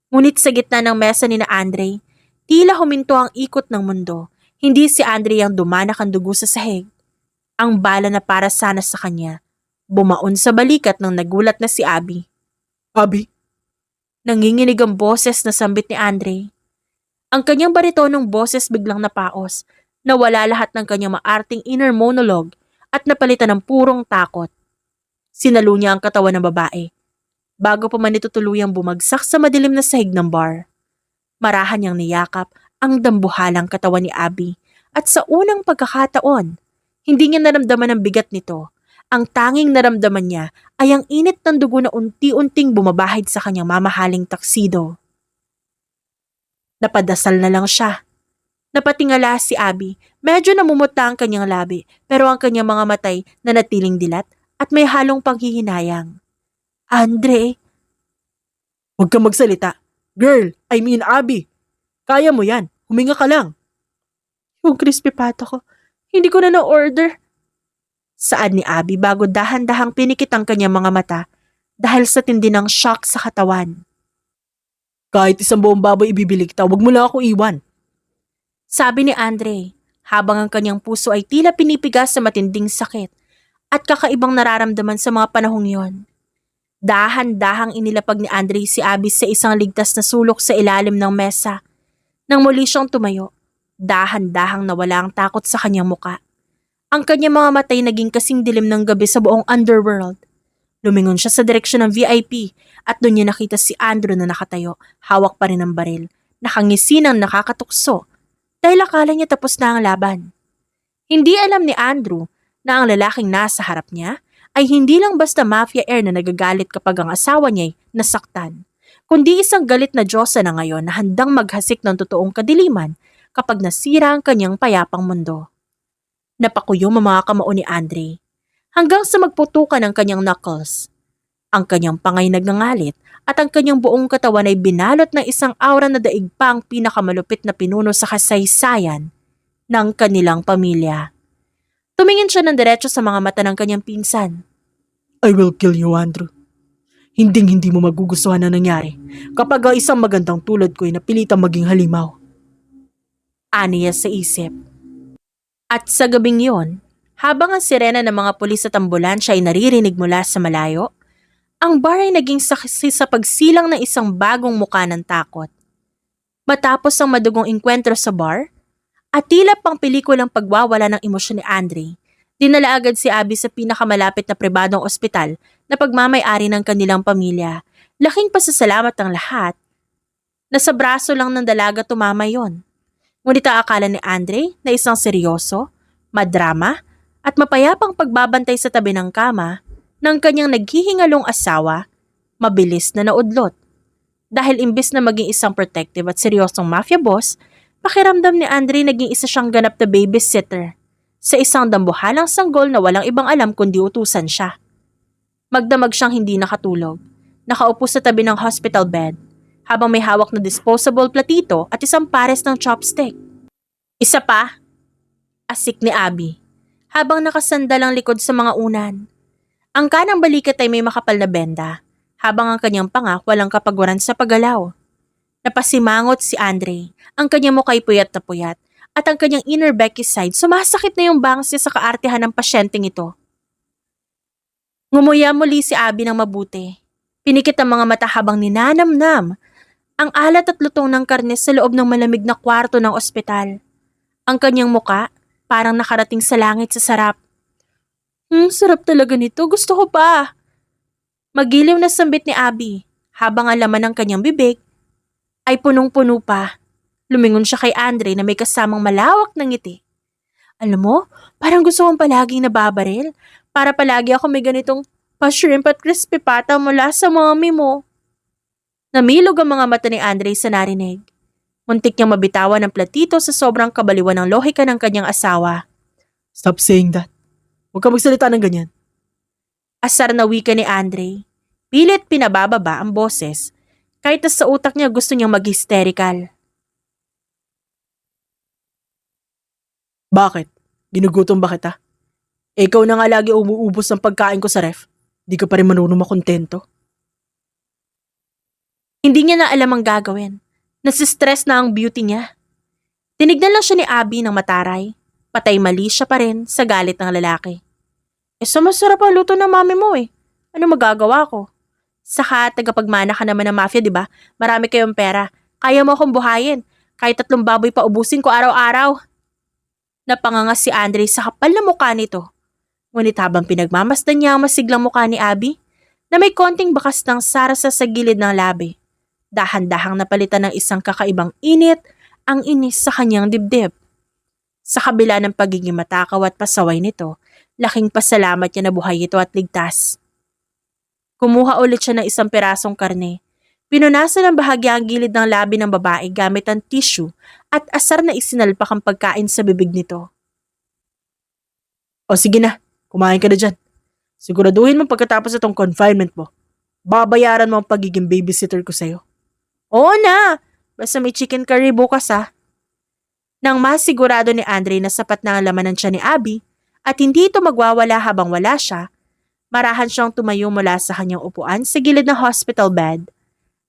Ngunit sa gitna ng mesa ni na Andre, tila huminto ang ikot ng mundo. Hindi si Andre ang dumanak ang dugo sa sahig. Ang bala na para sana sa kanya, bumaon sa balikat ng nagulat na si Abby. Abby? Nanginginig ang boses na sambit ni Andre. Ang kanyang baritonong boses biglang napaos, nawala lahat ng kanyang maarting inner monologue at napalitan ng purong takot. Sinalo niya ang katawan ng babae, bago pa man ito tuluyang bumagsak sa madilim na sahig ng bar. Marahan niyang niyakap ang dambuhalang katawan ni Abby at sa unang pagkakataon, hindi niya naramdaman ang bigat nito. Ang tanging naramdaman niya ay ang init ng dugo na unti-unting bumabahid sa kanyang mamahaling taksido. Napadasal na lang siya. Napatingala si Abby, medyo namumuta ang kanyang labi pero ang kanyang mga matay na natiling dilat at may halong panghihinayang. Andre? Huwag kang magsalita. Girl, I mean Abby. Kaya mo yan. Huminga ka lang. Yung crispy pata ko, hindi ko na na-order. Saad ni Abby bago dahan-dahang pinikit ang kanyang mga mata dahil sa tindi ng shock sa katawan. Kahit isang buong baboy ibibili kita, huwag mo lang ako iwan. Sabi ni Andre, habang ang kanyang puso ay tila pinipigas sa matinding sakit at kakaibang nararamdaman sa mga panahong yon. Dahan-dahang inilapag ni Andre si Abby sa isang ligtas na sulok sa ilalim ng mesa. Nang muli siyang tumayo, dahan-dahang nawala ang takot sa kanyang muka. Ang kanyang mga matay naging kasing dilim ng gabi sa buong underworld. Lumingon siya sa direksyon ng VIP at doon niya nakita si Andrew na nakatayo, hawak pa rin ang baril, nakangisi ng nakakatukso dahil akala niya tapos na ang laban. Hindi alam ni Andrew na ang lalaking nasa harap niya ay hindi lang basta mafia heir na nagagalit kapag ang asawa niya'y nasaktan, kundi isang galit na Diyosa na ngayon na handang maghasik ng totoong kadiliman kapag nasira ang kanyang payapang mundo. Napakuyom ang mga kamao ni Andre hanggang sa magputukan ang kanyang knuckles. Ang kanyang pangay nagngangalit at ang kanyang buong katawan ay binalot ng isang aura na daig pa ang pinakamalupit na pinuno sa kasaysayan ng kanilang pamilya. Tumingin siya ng diretso sa mga mata ng kanyang pinsan. I will kill you, Andrew. Hinding-hindi mo magugustuhan ang nangyari kapag ang isang magandang tulad ko ay napilitang maging halimaw. Aniya sa isip. At sa gabing yon, habang ang sirena ng mga pulis at ambulansya ay naririnig mula sa malayo, ang bar ay naging saksi sa pagsilang ng isang bagong muka ng takot. Matapos ang madugong engkwentro sa bar, at tila pang pelikulang pagwawala ng emosyon ni Andre, dinala agad si Abby sa pinakamalapit na pribadong ospital na pagmamay-ari ng kanilang pamilya. Laking pasasalamat ng lahat na sa braso lang ng dalaga tumama yon. Ngunit ang akala ni Andre na isang seryoso, madrama, at mapayapang pagbabantay sa tabi ng kama ng kanyang naghihingalong asawa, mabilis na naudlot. Dahil imbes na maging isang protective at seryosong mafia boss, pakiramdam ni Andre naging isa siyang ganap na babysitter sa isang dambuhalang sanggol na walang ibang alam kundi utusan siya. Magdamag siyang hindi nakatulog, nakaupo sa tabi ng hospital bed, habang may hawak na disposable platito at isang pares ng chopstick. Isa pa, asik ni Abby, habang nakasandal ang likod sa mga unan. Ang kanang balikat ay may makapal na benda, habang ang kanyang panga walang kapagwaran sa paggalaw. Napasimangot si Andre, ang kanyang mukay puyat na puyat, at ang kanyang inner Becky side sumasakit na yung bangs niya sa kaartehan ng pasyenteng ito. Ngumuya muli si Abby ng mabuti. Pinikit ang mga mata habang ninanamnam ang alat at lutong ng karne sa loob ng malamig na kwarto ng ospital. Ang kanyang muka parang nakarating sa langit sa sarap. Sarap talaga nito. Gusto ko pa. Magiliw na sambit ni Abby habang ang laman ng kanyang bibig ay punong-puno pa. Lumingon siya kay Andre na may kasamang malawak na ngiti. Alam mo, parang gusto kong palaging nababaril para palagi ako may ganitong pa-shrimp at crispy pata mula sa mommy mo. Namilog ang mga mata ni Andre sa narinig. Muntik niyang mabitawan ng platito sa sobrang kabaliwan ng lohika ng kanyang asawa. Stop saying that. Huwag ka magsalita ng ganyan. Asar na wika ni Andre. Pilit pinabababa ang boses kahit na sa utak niya gusto niyang mag-hysterical. Bakit? Ginugutom ba kita? Ikaw na nga lagi umuubos ng pagkain ko sa ref. Di ka pa rin marunong makontento. Hindi niya na alam ang gagawin. Nasistress na ang beauty niya. Tinignan lang siya ni Abby ng mataray. Patay mali siya pa rin sa galit ng lalaki. So masarap ang luto ng mami mo eh. Ano magagawa ko? Saka tagapagmana ka naman ng mafia, di ba? Marami kayong pera. Kaya mo akong buhayin. Kahit 3 baboy pa ubusin ko araw-araw. Napanganga si Andre sa kapal na mukha nito. Ngunit habang pinagmamasdan niya ang masiglang mukha ni Abby, na may konting bakas ng sarasa sa gilid ng labi, dahan-dahang napalitan ng isang kakaibang init ang inis sa kanyang dibdib. Sa kabila ng pagiging matakaw at pasaway nito, laking pasalamat niya na buhay ito at ligtas. Kumuha ulit siya ng isang pirasong karne. Pinunasan ang bahagyang gilid ng labi ng babae gamit ang tissue at asar na isinalpak ang pagkain sa bibig nito. O sige na, kumain ka na dyan. Siguraduhin mo pagkatapos itong confinement mo. Babayaran mo ang pagiging babysitter ko sa'yo. Oo na, basta may chicken curry bukas ha. Nang masigurado ni Andre na sapat na ang laman ng tiyan ni Abby at hindi ito magwawala habang wala siya, marahan siyang tumayo mula sa kanyang upuan sa gilid ng hospital bed.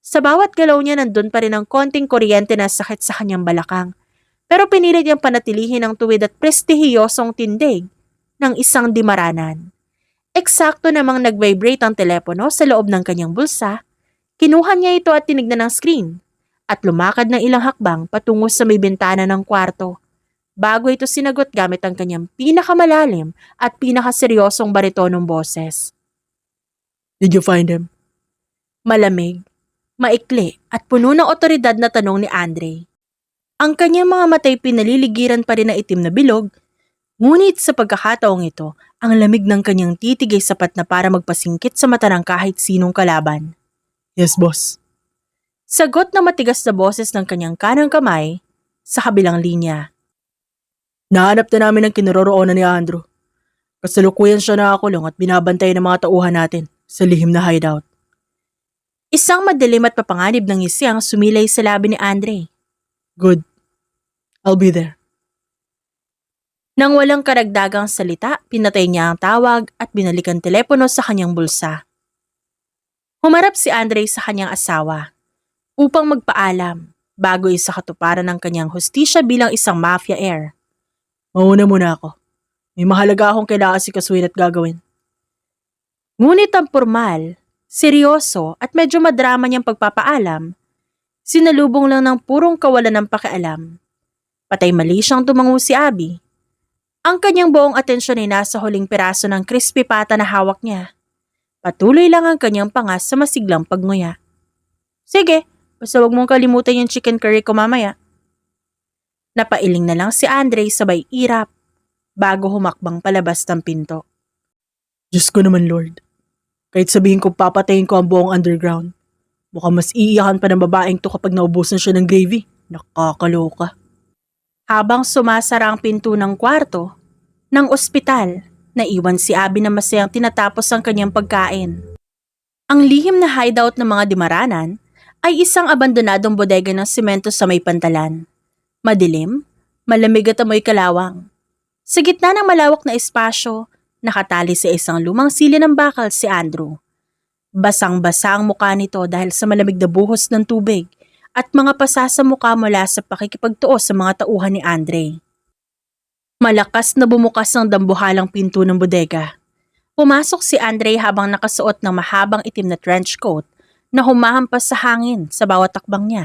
Sa bawat galaw niya nandun pa rin ang konting kuryente na sakit sa kanyang balakang, pero pinilit niyang panatilihin ang tuwid at prestihiyosong tindig ng isang dimaranan. Eksakto namang nag-vibrate ang telepono sa loob ng kanyang bulsa. Kinuha niya ito at tinignan ng screen at lumakad ng ilang hakbang patungo sa may bintana ng kwarto. Bago ito sinagot gamit ang kanyang pinakamalalim at pinakaseryosong baritonong boses. Did you find him? Malamig, maikli at puno ng otoridad na tanong ni Andre. Ang kanyang mga matay pinaliligiran pa rin ng itim na bilog, ngunit sa pagkakataong ito, ang lamig ng kanyang titig ay sapat na para magpasingkit sa mata ng kahit sinong kalaban. Yes, boss. Sagot na matigas na boses ng kanyang kanang kamay sa kabilang linya. Nahanap na namin ang kinaroroonan ni Andrew. Kasalukuyan siya nakakulong at binabantay ng mga tauhan natin sa lihim na hideout. Isang madilim at papanganib ng ngisi ang sumilay sa labi ni Andre. Good. I'll be there. Nang walang karagdagang salita, pinatay niya ang tawag at binalik ang telepono sa kanyang bulsa. Humarap si Andre sa kanyang asawa upang magpaalam bago isa katuparan ng kanyang hustisya bilang isang mafia heir. Mauna muna ako. May mahalaga akong kailangan sikasuhin at gagawin. Ngunit ang formal, seryoso at medyo madrama niyang pagpapaalam, sinalubong lang ng purong kawalan ng pakialam. Patay mali siyang tumango si Abby. Ang kanyang buong atensyon ay nasa huling piraso ng crispy pata na hawak niya. Patuloy lang ang kanyang pangas sa masiglang pagnguya. Sige, basta wag mong kalimutan yung chicken curry ko mamaya. Napailing na lang si Andre sabay irap bago humakbang palabas ng pinto. Diyos ko naman, Lord. Kahit sabihin ko papatayin ko ang buong underground, mukhang mas iiyakan pa ng babaeng to kapag naubusan siya ng gravy. Nakakaloka. Habang sumasara ang pinto ng kwarto ng ospital, naiwan si Abby na masayang tinatapos ang kanyang pagkain. Ang lihim na hideout ng mga dimaranan ay isang abandonadong bodega ng simento sa may pantalan. Madilim, malamig at amoy kalawang. Sa gitna ng malawak na espasyo, nakatali sa isang lumang sili ng bakal si Andrew. Basang-basa ang mukha nito dahil sa malamig na buhos ng tubig at mga pasa sa mukha mula sa pakikipagtuo sa mga tauhan ni Andre. Malakas na bumukas ang dambuhalang pinto ng bodega. Pumasok si Andre habang nakasuot ng mahabang itim na trench coat na humahampas sa hangin sa bawat takbang niya.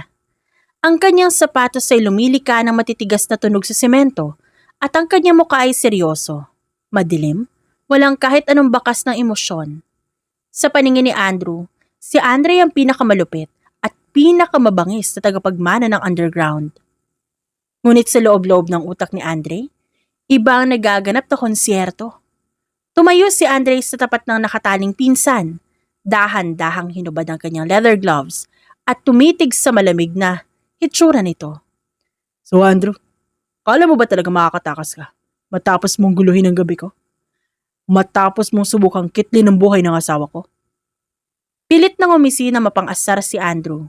Ang kanyang sapatos ay lumilika ng matitigas na tunog sa semento at ang kanyang mukha ay seryoso. Madilim, walang kahit anong bakas ng emosyon. Sa paningin ni Andrew, si Andre ang pinakamalupit at pinakamabangis na tagapagmana ng underground. Ngunit sa loob-loob ng utak ni Andre, iba ang nagaganap na konsyerto. Tumayo si Andre sa tapat ng nakataling pinsan, dahan-dahang hinubad ang kanyang leather gloves at tumitig sa malamig na hitsura nito. So Andrew, kala mo ba talaga makakatakas ka matapos mong guluhin ang gabi ko? Matapos mong subukang kitlin ng buhay ng asawa ko? Pilit ng umisina mapang-asar si Andrew.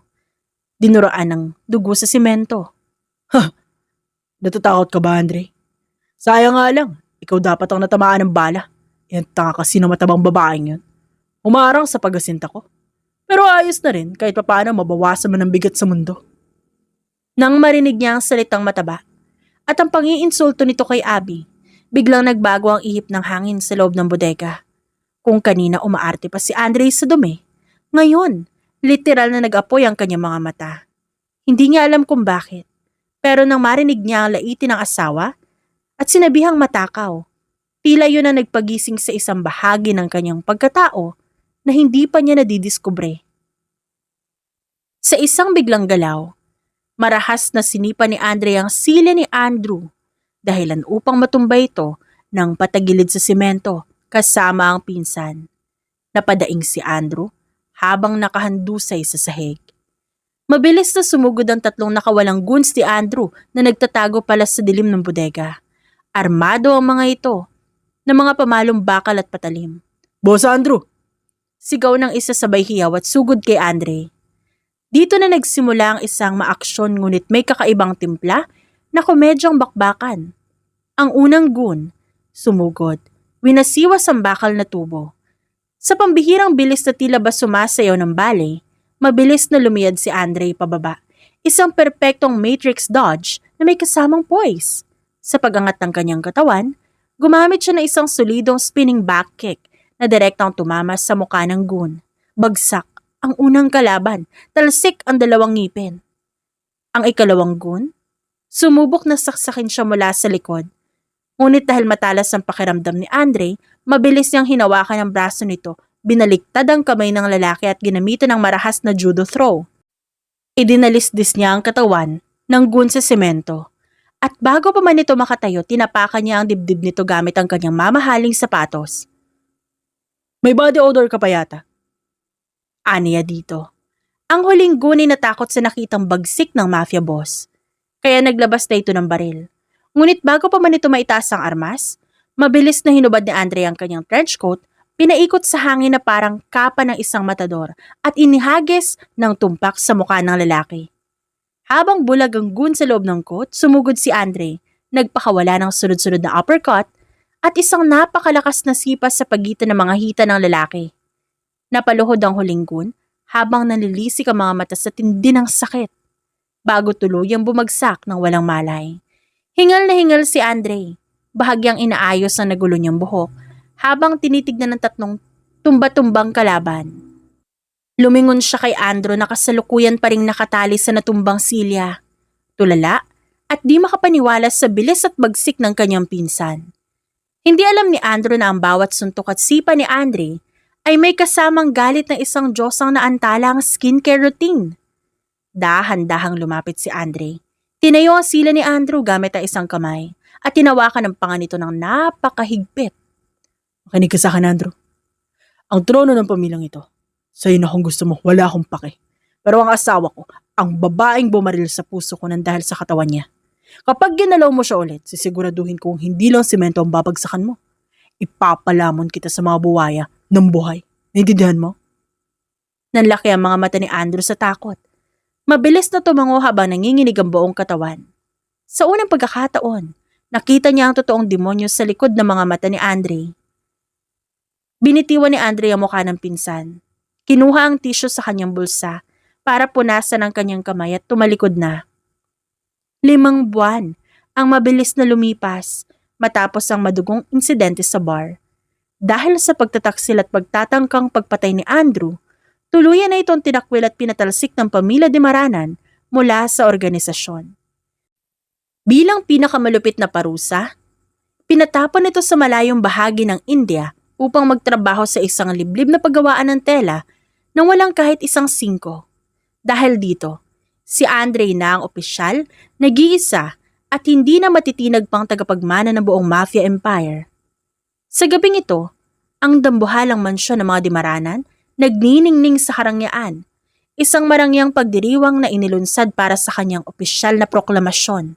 Dinuraan ng dugo sa simento. Natatakot ka ba, Andre? Sayang nga lang, ikaw dapat ang natamaan ng bala. Yan tanga kasi na matabang babaeng yun. Umarang sa pagasinta ko. Pero ayos na rin kahit papaano mabawasan man ang bigat sa mundo. Nang marinig niya ang salitang mataba at ang pangiinsulto nito kay Abby, biglang nagbago ang ihip ng hangin sa loob ng bodega. Kung kanina umaarte pa si Andre sa dumi, ngayon, literal na nag-apoy ang kanyang mga mata. Hindi niya alam kung bakit, pero nang marinig niya ang laitin ng asawa at sinabihang matakaw, tila yun ang nagpagising sa isang bahagi ng kanyang pagkatao na hindi pa niya nadidiskubre. Sa isang biglang galaw, marahas na sinipa ni Andre ang sili ni Andrew dahilan upang matumbay ito ng patagilid sa simento kasama ang pinsan. Napadaing si Andrew habang nakahandusay sa sahig. Mabilis na sumugod ang tatlong nakawalang goons ni Andrew na nagtatago pala sa dilim ng bodega. Armado ang mga ito na mga pamalong bakal at patalim. Boss Andrew! Sigaw ng isa sabay hiyaw at sugod kay Andre. Dito na nagsimula ang isang maaksyon ngunit may kakaibang timpla na komedyang bakbakan. Ang unang goon, sumugod, winasiwas ang bakal na tubo. Sa pambihirang bilis na tila ba sumasayaw ng ballet, mabilis na lumiyad si Andre pababa. Isang perpektong matrix dodge na may kasamang poise. Sa pagangat ng kanyang katawan, gumamit siya ng isang solidong spinning back kick na direktang tumama sa mukha ng goon. Bagsak ang unang kalaban, talsik ang dalawang ngipin. Ang ikalawang goon, sumubok na saksakin siya mula sa likod. Ngunit dahil matalas ang pakiramdam ni Andre, mabilis niyang hinawakan ang braso nito, binaliktad ang kamay ng lalaki at ginamitan ng marahas na judo throw. Idinalisdis niya ang katawan ng goon sa semento. At bago pa man ito makatayo, tinapakan niya ang dibdib nito gamit ang kanyang mamahaling sapatos. May body odor ka pa yata. Aniya dito. Ang huling goon ay natakot sa nakitang bagsik ng mafia boss. Kaya naglabas na ito ng baril. Ngunit bago pa man ito maitaas ang armas, mabilis na hinubad ni Andre ang kanyang trench coat, pinaikot sa hangin na parang kapa ng isang matador at inihagis ng tumpak sa mukha ng lalaki. Habang bulag ang goon sa loob ng coat, sumugod si Andre, nagpakawala ng sunod-sunod na uppercut at isang napakalakas na sipas sa pagitan ng mga hita ng lalaki. Napaluhod ang huling goon habang nalilisik ang mga mata sa tindi ng sakit, bago tuluyang bumagsak ng walang malay. Hingal na hingal si Andre, bahagyang inaayos ang nagulo niyang buhok habang tinitignan ng tatlong tumba-tumbang kalaban. Lumingon siya kay Andrew na kasalukuyan pa ring nakatali sa natumbang silya. Tulala at di makapaniwala sa bilis at bagsik ng kanyang pinsan. Hindi alam ni Andrew na ang bawat suntok at sipa ni Andre ay may kasamang galit ng isang Diyosang naantalang skincare routine. Dahan-dahang lumapit si Andre. Tinayo ang sila ni Andrew gamit ang isang kamay at tinawakan ang panga nito ng napakahigpit. Makinig ka sa akin, Andrew. Ang trono ng pamilyang ito, sa'yo na kung gusto mo, wala akong pake. Pero ang asawa ko, ang babaeng bumaril sa puso ko nang dahil sa katawan niya. Kapag ginalaw mo siya ulit, sisiguraduhin kong hindi lang semento ang babagsakan mo. Ipapalamon kita sa mga buwaya ng buhay. Naintindihan mo? Nanlaki ang mga mata ni Andrew sa takot. Mabilis na tumango habang nanginginig ang buong katawan. Sa unang pagkakataon, nakita niya ang totoong demonyo sa likod ng mga mata ni Andre. Binitiwan ni Andre ang mukha ng pinsan. Kinuha ang tissue sa kanyang bulsa para punasan ang kanyang kamay at tumalikod na. 5 buwan ang mabilis na lumipas matapos ang madugong insidente sa bar. Dahil sa pagtataksil at pagtatangkang pagpatay ni Andrew, tuluyan na itong tinakwil at pinatalsik ng pamilya de Maranan mula sa organisasyon. Bilang pinakamalupit na parusa, pinatapon ito sa malayong bahagi ng India upang magtrabaho sa isang liblib na paggawaan ng tela nang walang kahit isang singko. Dahil dito, si Andre na ang opisyal, nag-iisa at hindi na matitinag pang tagapagmana ng buong mafia empire. Sa gabing ito, ang dambuhalang mansyon ng mga de Maranan nagniningning sa karangyaan, isang marangyang pagdiriwang na inilunsad para sa kanyang opisyal na proklamasyon.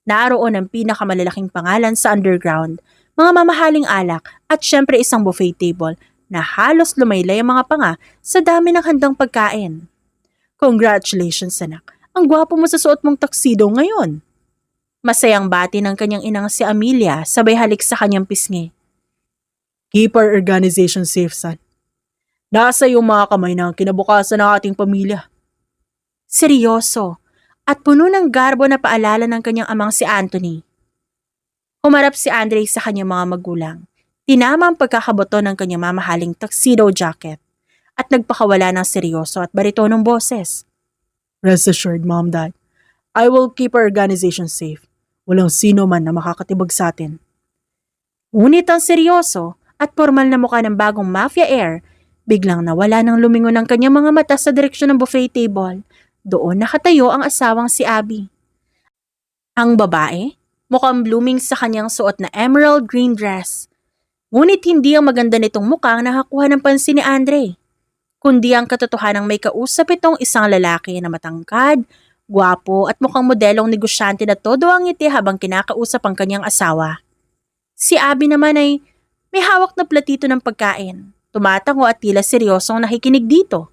Naroon ang pinakamalalaking pangalan sa underground, mga mamahaling alak at syempre isang buffet table na halos lumaylay ang mga panga sa dami ng handang pagkain. Congratulations anak, ang gwapo mo sa suot mong tuxedo ngayon. Masayang bati ng kanyang inang si Amelia sabay halik sa kanyang pisngi. Keep our organization safe, son. Nasa iyong mga kamay na ang kinabukasan ng ating pamilya. Seryoso at puno ng garbo na paalala ng kanyang amang si Anthony. Humarap si Andre sa kanyang mga magulang. Tinama ang pagkakaboto ng kanyang mamahaling tuxedo jacket at nagpakawala ng seryoso at baritonong boses. Rest assured, Mom, Dad. I will keep our organization safe. Walang sino man na makakatibag sa atin. Ngunit ang seryoso at formal na mukha ng bagong mafia heir, biglang nawala ng lumingon ng kanyang mga mata sa direksyon ng buffet table. Doon nakatayo ang asawang si Abby. Ang babae, mukhang blooming sa kanyang suot na emerald green dress. Ngunit hindi ang maganda nitong mukha ang nakakuha ng pansin ni Andre, kundi ang katotohanang may kausap itong isang lalaki na matangkad, gwapo at mukhang modelong negosyante na todo ang ngiti habang kinakausap ang kanyang asawa. Si Abby naman ay may hawak na platito ng pagkain, tumatango at tila seryosong nakikinig dito.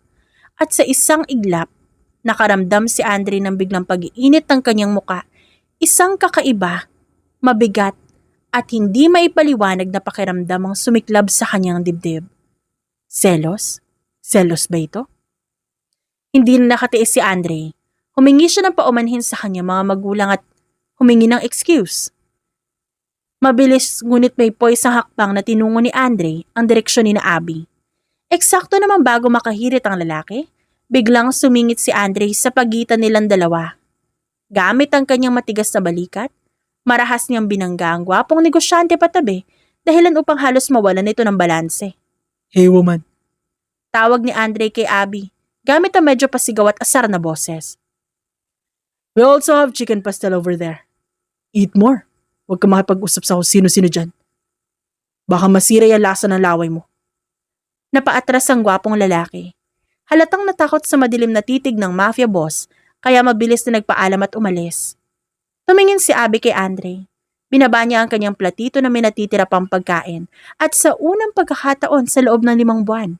At sa isang iglap, nakaramdam si Andre ng biglang pag-iinit ng kanyang muka, isang kakaiba, mabigat at hindi maipaliwanag na pakiramdam ang sumiklab sa kanyang dibdib. Selos? Selos ba ito? Hindi na nakatiis si Andre. Humingi siya ng paumanhin sa kanyang mga magulang at humingi ng excuse. Mabilis ngunit may poise ang hakbang na tinungo ni Andre ang direksyon ni na Abby. Eksakto naman bago makahirit ang lalaki, biglang sumingit si Andre sa pagitan nilang dalawa. Gamit ang kanyang matigas na balikat, marahas niyang binangga ang gwapong negosyante patabi dahilan upang halos mawalan ito ng balanse. Hey, woman. Tawag ni Andre kay Abby, gamit ang medyo pasigaw at asar na boses. We also have chicken pastel over there. Eat more. Huwag ka makipag-usap sa kung sino-sino dyan. Baka masira yung lasa ng laway mo. Napaatras ang gwapong lalaki. Halatang natakot sa madilim na titig ng mafia boss, kaya mabilis na nagpaalam at umalis. Tumingin si Abby kay Andre. Binaba niya ang kanyang platito na may natitira pang pagkain at sa unang pagkakataon sa loob ng 5 buwan.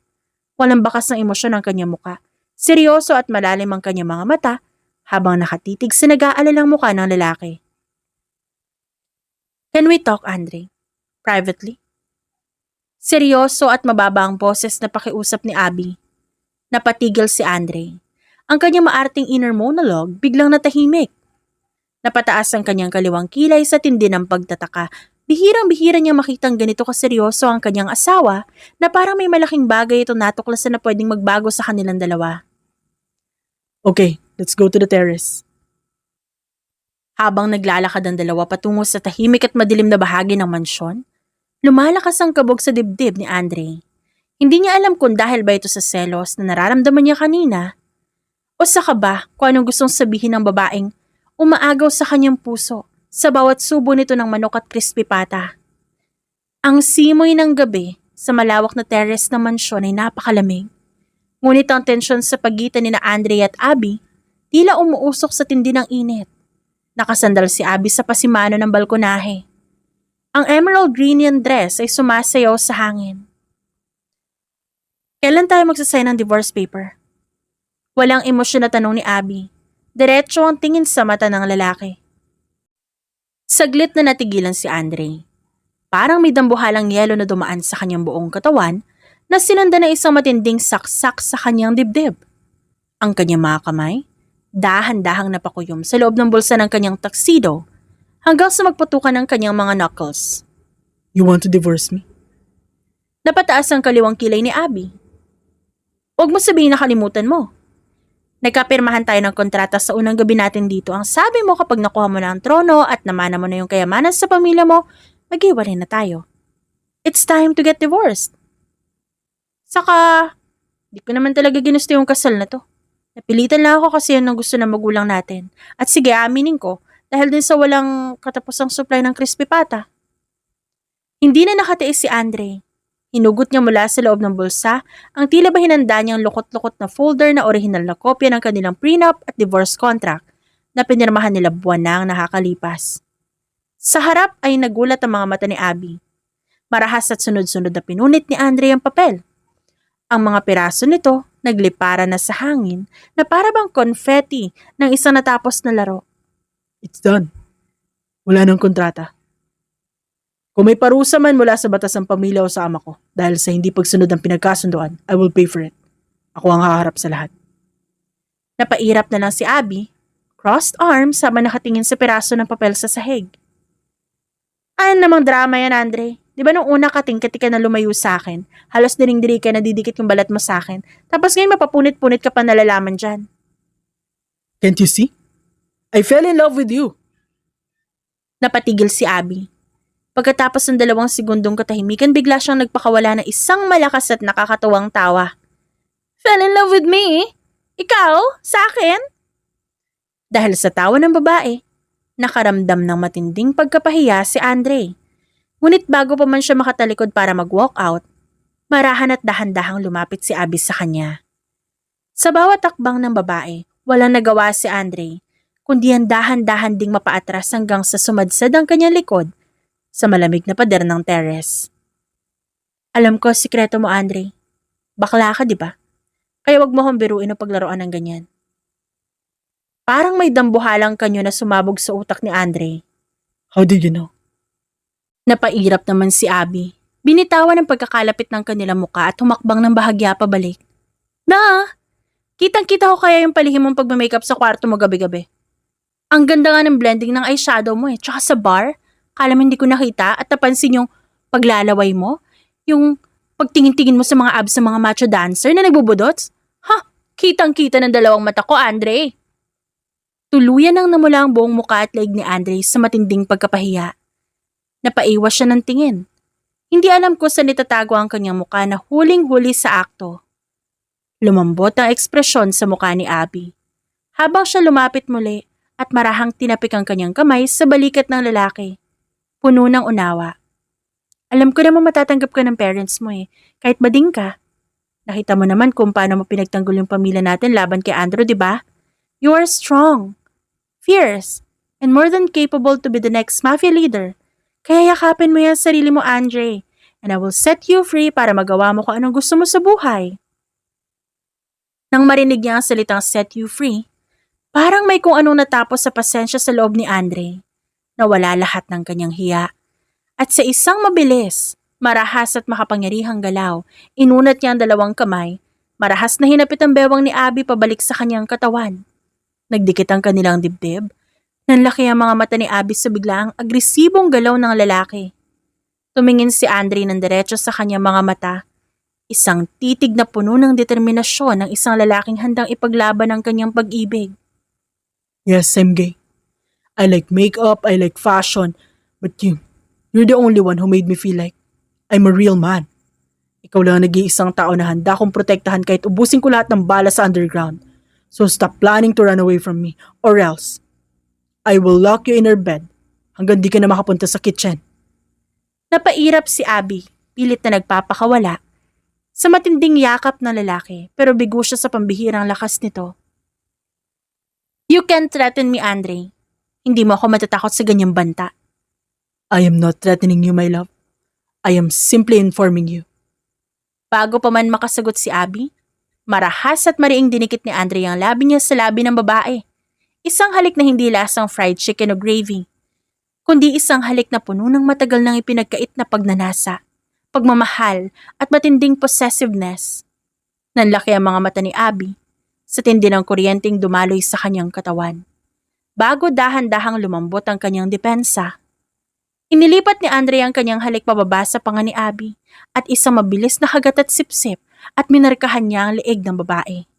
Walang bakas ng emosyon ang kanyang muka. Seryoso at malalim ang kanyang mga mata habang nakatitig sa nag-aalalang muka ng lalaki. Can we talk, Andre? Privately? Seryoso at mababa ang boses na pakiusap ni Abby. Napatigil si Andre. Ang kanyang maarting inner monologue biglang natahimik. Napataas ang kanyang kaliwang kilay sa tindi ng pagtataka. Bihirang-bihira niya makitang ganito kaseryoso ang kanyang asawa na parang may malaking bagay ito natuklasan na pwedeng magbago sa kanilang dalawa. Okay, let's go to the terrace. Habang naglalakad ang dalawa patungo sa tahimik at madilim na bahagi ng mansyon, lumalakas ang kabog sa dibdib ni Andre. Hindi niya alam kung dahil ba ito sa selos na nararamdaman niya kanina o sa kaba kung anong gustong sabihin ng babaeng umaagaw sa kanyang puso sa bawat subo nito ng manok at crispy pata. Ang simoy ng gabi sa malawak na terrace ng mansyon ay napakalamig. Ngunit ang tensyon sa pagitan ni na Andre at Abby tila umuusok sa tindi ng init. Nakasandal si Abby sa pasimano ng balkonahe. Ang emerald green yung dress ay sumasayaw sa hangin. Kailan tayo magsasign ng divorce paper? Walang emosyon na tanong ni Abby. Diretso ang tingin sa mata ng lalaki. Saglit na natigilan si Andre. Parang may dambuhalang yelo na dumaan sa kanyang buong katawan na sinundan ng isang matinding saksak sa kanyang dibdib. Ang kanyang mga kamay, dahan-dahang napakuyom sa loob ng bulsa ng kanyang tuxedo hanggang sa magputukan ng kanyang mga knuckles. You want to divorce me? Napataas ang kaliwang kilay ni Abby. Huwag mo sabihin na kalimutan mo. Nagkapirmahan tayo ng kontrata sa unang gabi natin dito. Ang sabi mo kapag nakuha mo na ang trono at namana mo na yung kayamanan sa pamilya mo, maghiwalay na tayo. It's time to get divorced. Saka, di ko naman talaga ginusto yung kasal na to. Napilitan lang ako kasi yun ang gusto ng magulang natin. At sige, aminin ko, dahil din sa walang katapusang supply ng crispy pata. Hindi na nakatiis si Andre. Hinugot niya mula sa loob ng bulsa ang tila ba hinanda niyang lukot-lukot na folder na orihinal na kopya ng kanilang prenup at divorce contract na pinirmahan nila buwan na ang nakakalipas. Sa harap ay nagulat ang mga mata ni Abby. Marahas at sunod-sunod na pinunit ni Andre ang papel. Ang mga piraso nito nagliparan na sa hangin na para bang confetti ng isang natapos na laro. It's done. Wala nang kontrata. Kung may parusa man mula sa batas ng pamilya o sa ama ko dahil sa hindi pagsunod ng pinagkasunduan, I will pay for it. Ako ang haharap sa lahat. Napairap na lang si Abby, crossed arms habang nakatingin sa piraso ng papel sa sahig. Ano namang drama yan, Andre? Di ba nung una kating-kati ka na lumayo sa akin, halos diring-diri ka na didikit yung balat mo sa akin, tapos ngayon mapapunit-punit ka pa nalalaman dyan. Can't you see? I fell in love with you. Napatigil si Abby. Pagkatapos ng 2 segundong katahimikan, bigla siyang nagpakawala ng isang malakas at nakakatuwang tawa. Fell in love with me? Ikaw? Sa akin? Dahil sa tawa ng babae, nakaramdam ng matinding pagkapahiya si Andre. Ngunit bago pa man siya makatalikod para mag-walk out, marahan at dahan-dahang lumapit si Abby sa kanya. Sa bawat takbang ng babae, walang nagawa si Andre, kundi ang dahan-dahan ding mapaatras hanggang sa sumadsad ang kanyang likod sa malamig na pader ng terrace. Alam ko, sikreto mo, Andre. Bakla ka, di ba? Kaya wag mo akong biruin o paglaruan ng ganyan. Parang may dambuhalang kanyo na sumabog sa utak ni Andre. How did you know? Napairap naman si Abby. Binitawan ang pagkakalapit ng kanilang muka at humakbang ng bahagya pabalik. Kitang-kita ko kaya yung palihim mong pagmamakeup sa kwarto mo gabi-gabi. Ang ganda nga ng blending ng eyeshadow mo tsaka sa bar, kala mo hindi ko nakita at napansin yung paglalaway mo, yung pagtingin-tingin mo sa mga abs ng mga macho dancer na nagbubudots. Kitang-kita ng 2 mata ko, Andre. Tuluyan nang namula ang buong muka at leeg ni Andre sa matinding pagkapahiya. Napaiwas siya ng tingin. Hindi alam ko saan itatago ang kanyang muka na huling-huli sa akto. Lumambot ang ekspresyon sa muka ni Abby. Habang siya lumapit muli at marahang tinapik ang kanyang kamay sa balikat ng lalaki. Puno ng unawa. Alam ko naman matatanggap ka ng parents mo kahit bading ka. Nakita mo naman kung paano mo pinagtanggol yung pamilya natin laban kay Andrew, di ba? You are strong, fierce, and more than capable to be the next mafia leader. Kaya yakapin mo yan sarili mo, Andre, and I will set you free para magawa mo kung anong gusto mo sa buhay. Nang marinig niya ang salitang set you free, parang may kung anong natapos sa pasensya sa loob ni Andre. Nawala lahat ng kanyang hiya. At sa isang mabilis, marahas at makapangyarihang galaw, inunat niya ang 2 kamay, marahas na hinapit ang bewang ni Abby pabalik sa kanyang katawan. Nagdikit ang kanilang dibdib. Nanlaki ang mga mata ni Abby sa biglaang agresibong galaw ng lalaki. Tumingin si Andre ng diretso sa kanyang mga mata. Isang titig na puno ng determinasyon ng isang lalaking handang ipaglaban ang kanyang pag-ibig. Yes, I'm gay. I like makeup, I like fashion, but you're the only one who made me feel like I'm a real man. Ikaw lang ang nag-iisang tao na handa kong protektahan kahit ubusin ko lahat ng bala sa underground. So stop planning to run away from me, or else I will lock you in our bed hanggang di ka na makapunta sa kitchen. Napairap si Abby, pilit na nagpapakawala. Sa matinding yakap ng lalaki, pero bigo siya sa pambihirang lakas nito. You can't threaten me, Andre. Hindi mo ako matatakot sa ganyang banta. I am not threatening you, my love. I am simply informing you. Bago pa man makasagot si Abby, Marahas at mariing dinikit ni Andre ang labi niya sa labi ng babae. Isang halik na hindi lasang fried chicken o gravy, kundi isang halik na puno ng matagal nang ipinagkait na pagnanasa, pagmamahal at matinding possessiveness. Nanlaki ang mga mata ni Abby sa tindi ng kuryenteng dumaloy sa kanyang katawan. Bago dahan-dahang lumambot ang kanyang depensa, inilipat ni Andre ang kanyang halik pababa sa panga ni Abby at isang mabilis na hagat at sipsip at minarkahan niya ang leeg ng babae.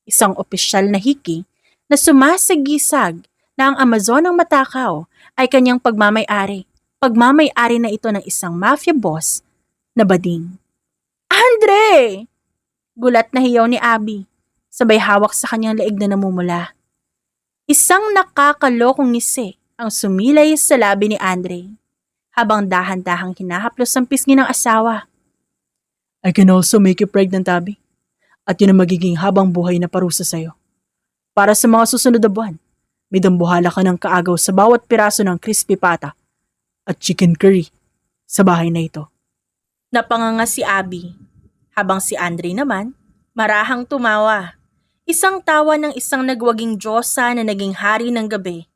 Isang opisyal na hiki na sumasagisag na ang Amazon ng matakaw ay kanyang pagmamay-ari. Pagmamay-ari na ito ng isang mafia boss na bading. Andre! Gulat na hiyaw ni Abby, sabay hawak sa kanyang leeg na namumula. Isang nakakalokong ngisi ang sumilay sa labi ni Andre, habang dahan-dahang hinahaplos ang pisngi ng asawa. I can also make you pregnant, Abby. At yun ang magiging habang buhay na parusa sa'yo. Para sa mga susunod na buwan, may dambuhala ka ng kaagaw sa bawat piraso ng crispy pata at chicken curry sa bahay na ito. Napanganga si Abby, habang si Andre naman, marahang tumawa. Isang tawa ng isang nagwaging Diyosa na naging hari ng gabi.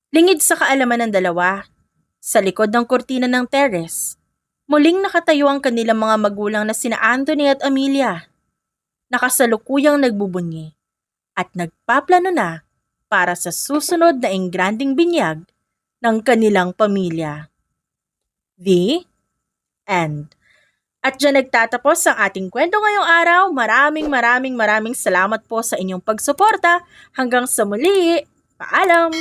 Lingid sa kaalaman ng dalawa, sa likod ng kurtina ng terrace, muling nakatayo ang kanilang mga magulang na sina Anthony at Amelia. Nakasalukuyang nagbubunyi at nagpaplano na para sa susunod na engranding binyag ng kanilang pamilya. The End. At dyan nagtatapos ang ating kwento ngayong araw. Maraming salamat po sa inyong pagsuporta. Hanggang sa muli. Paalam!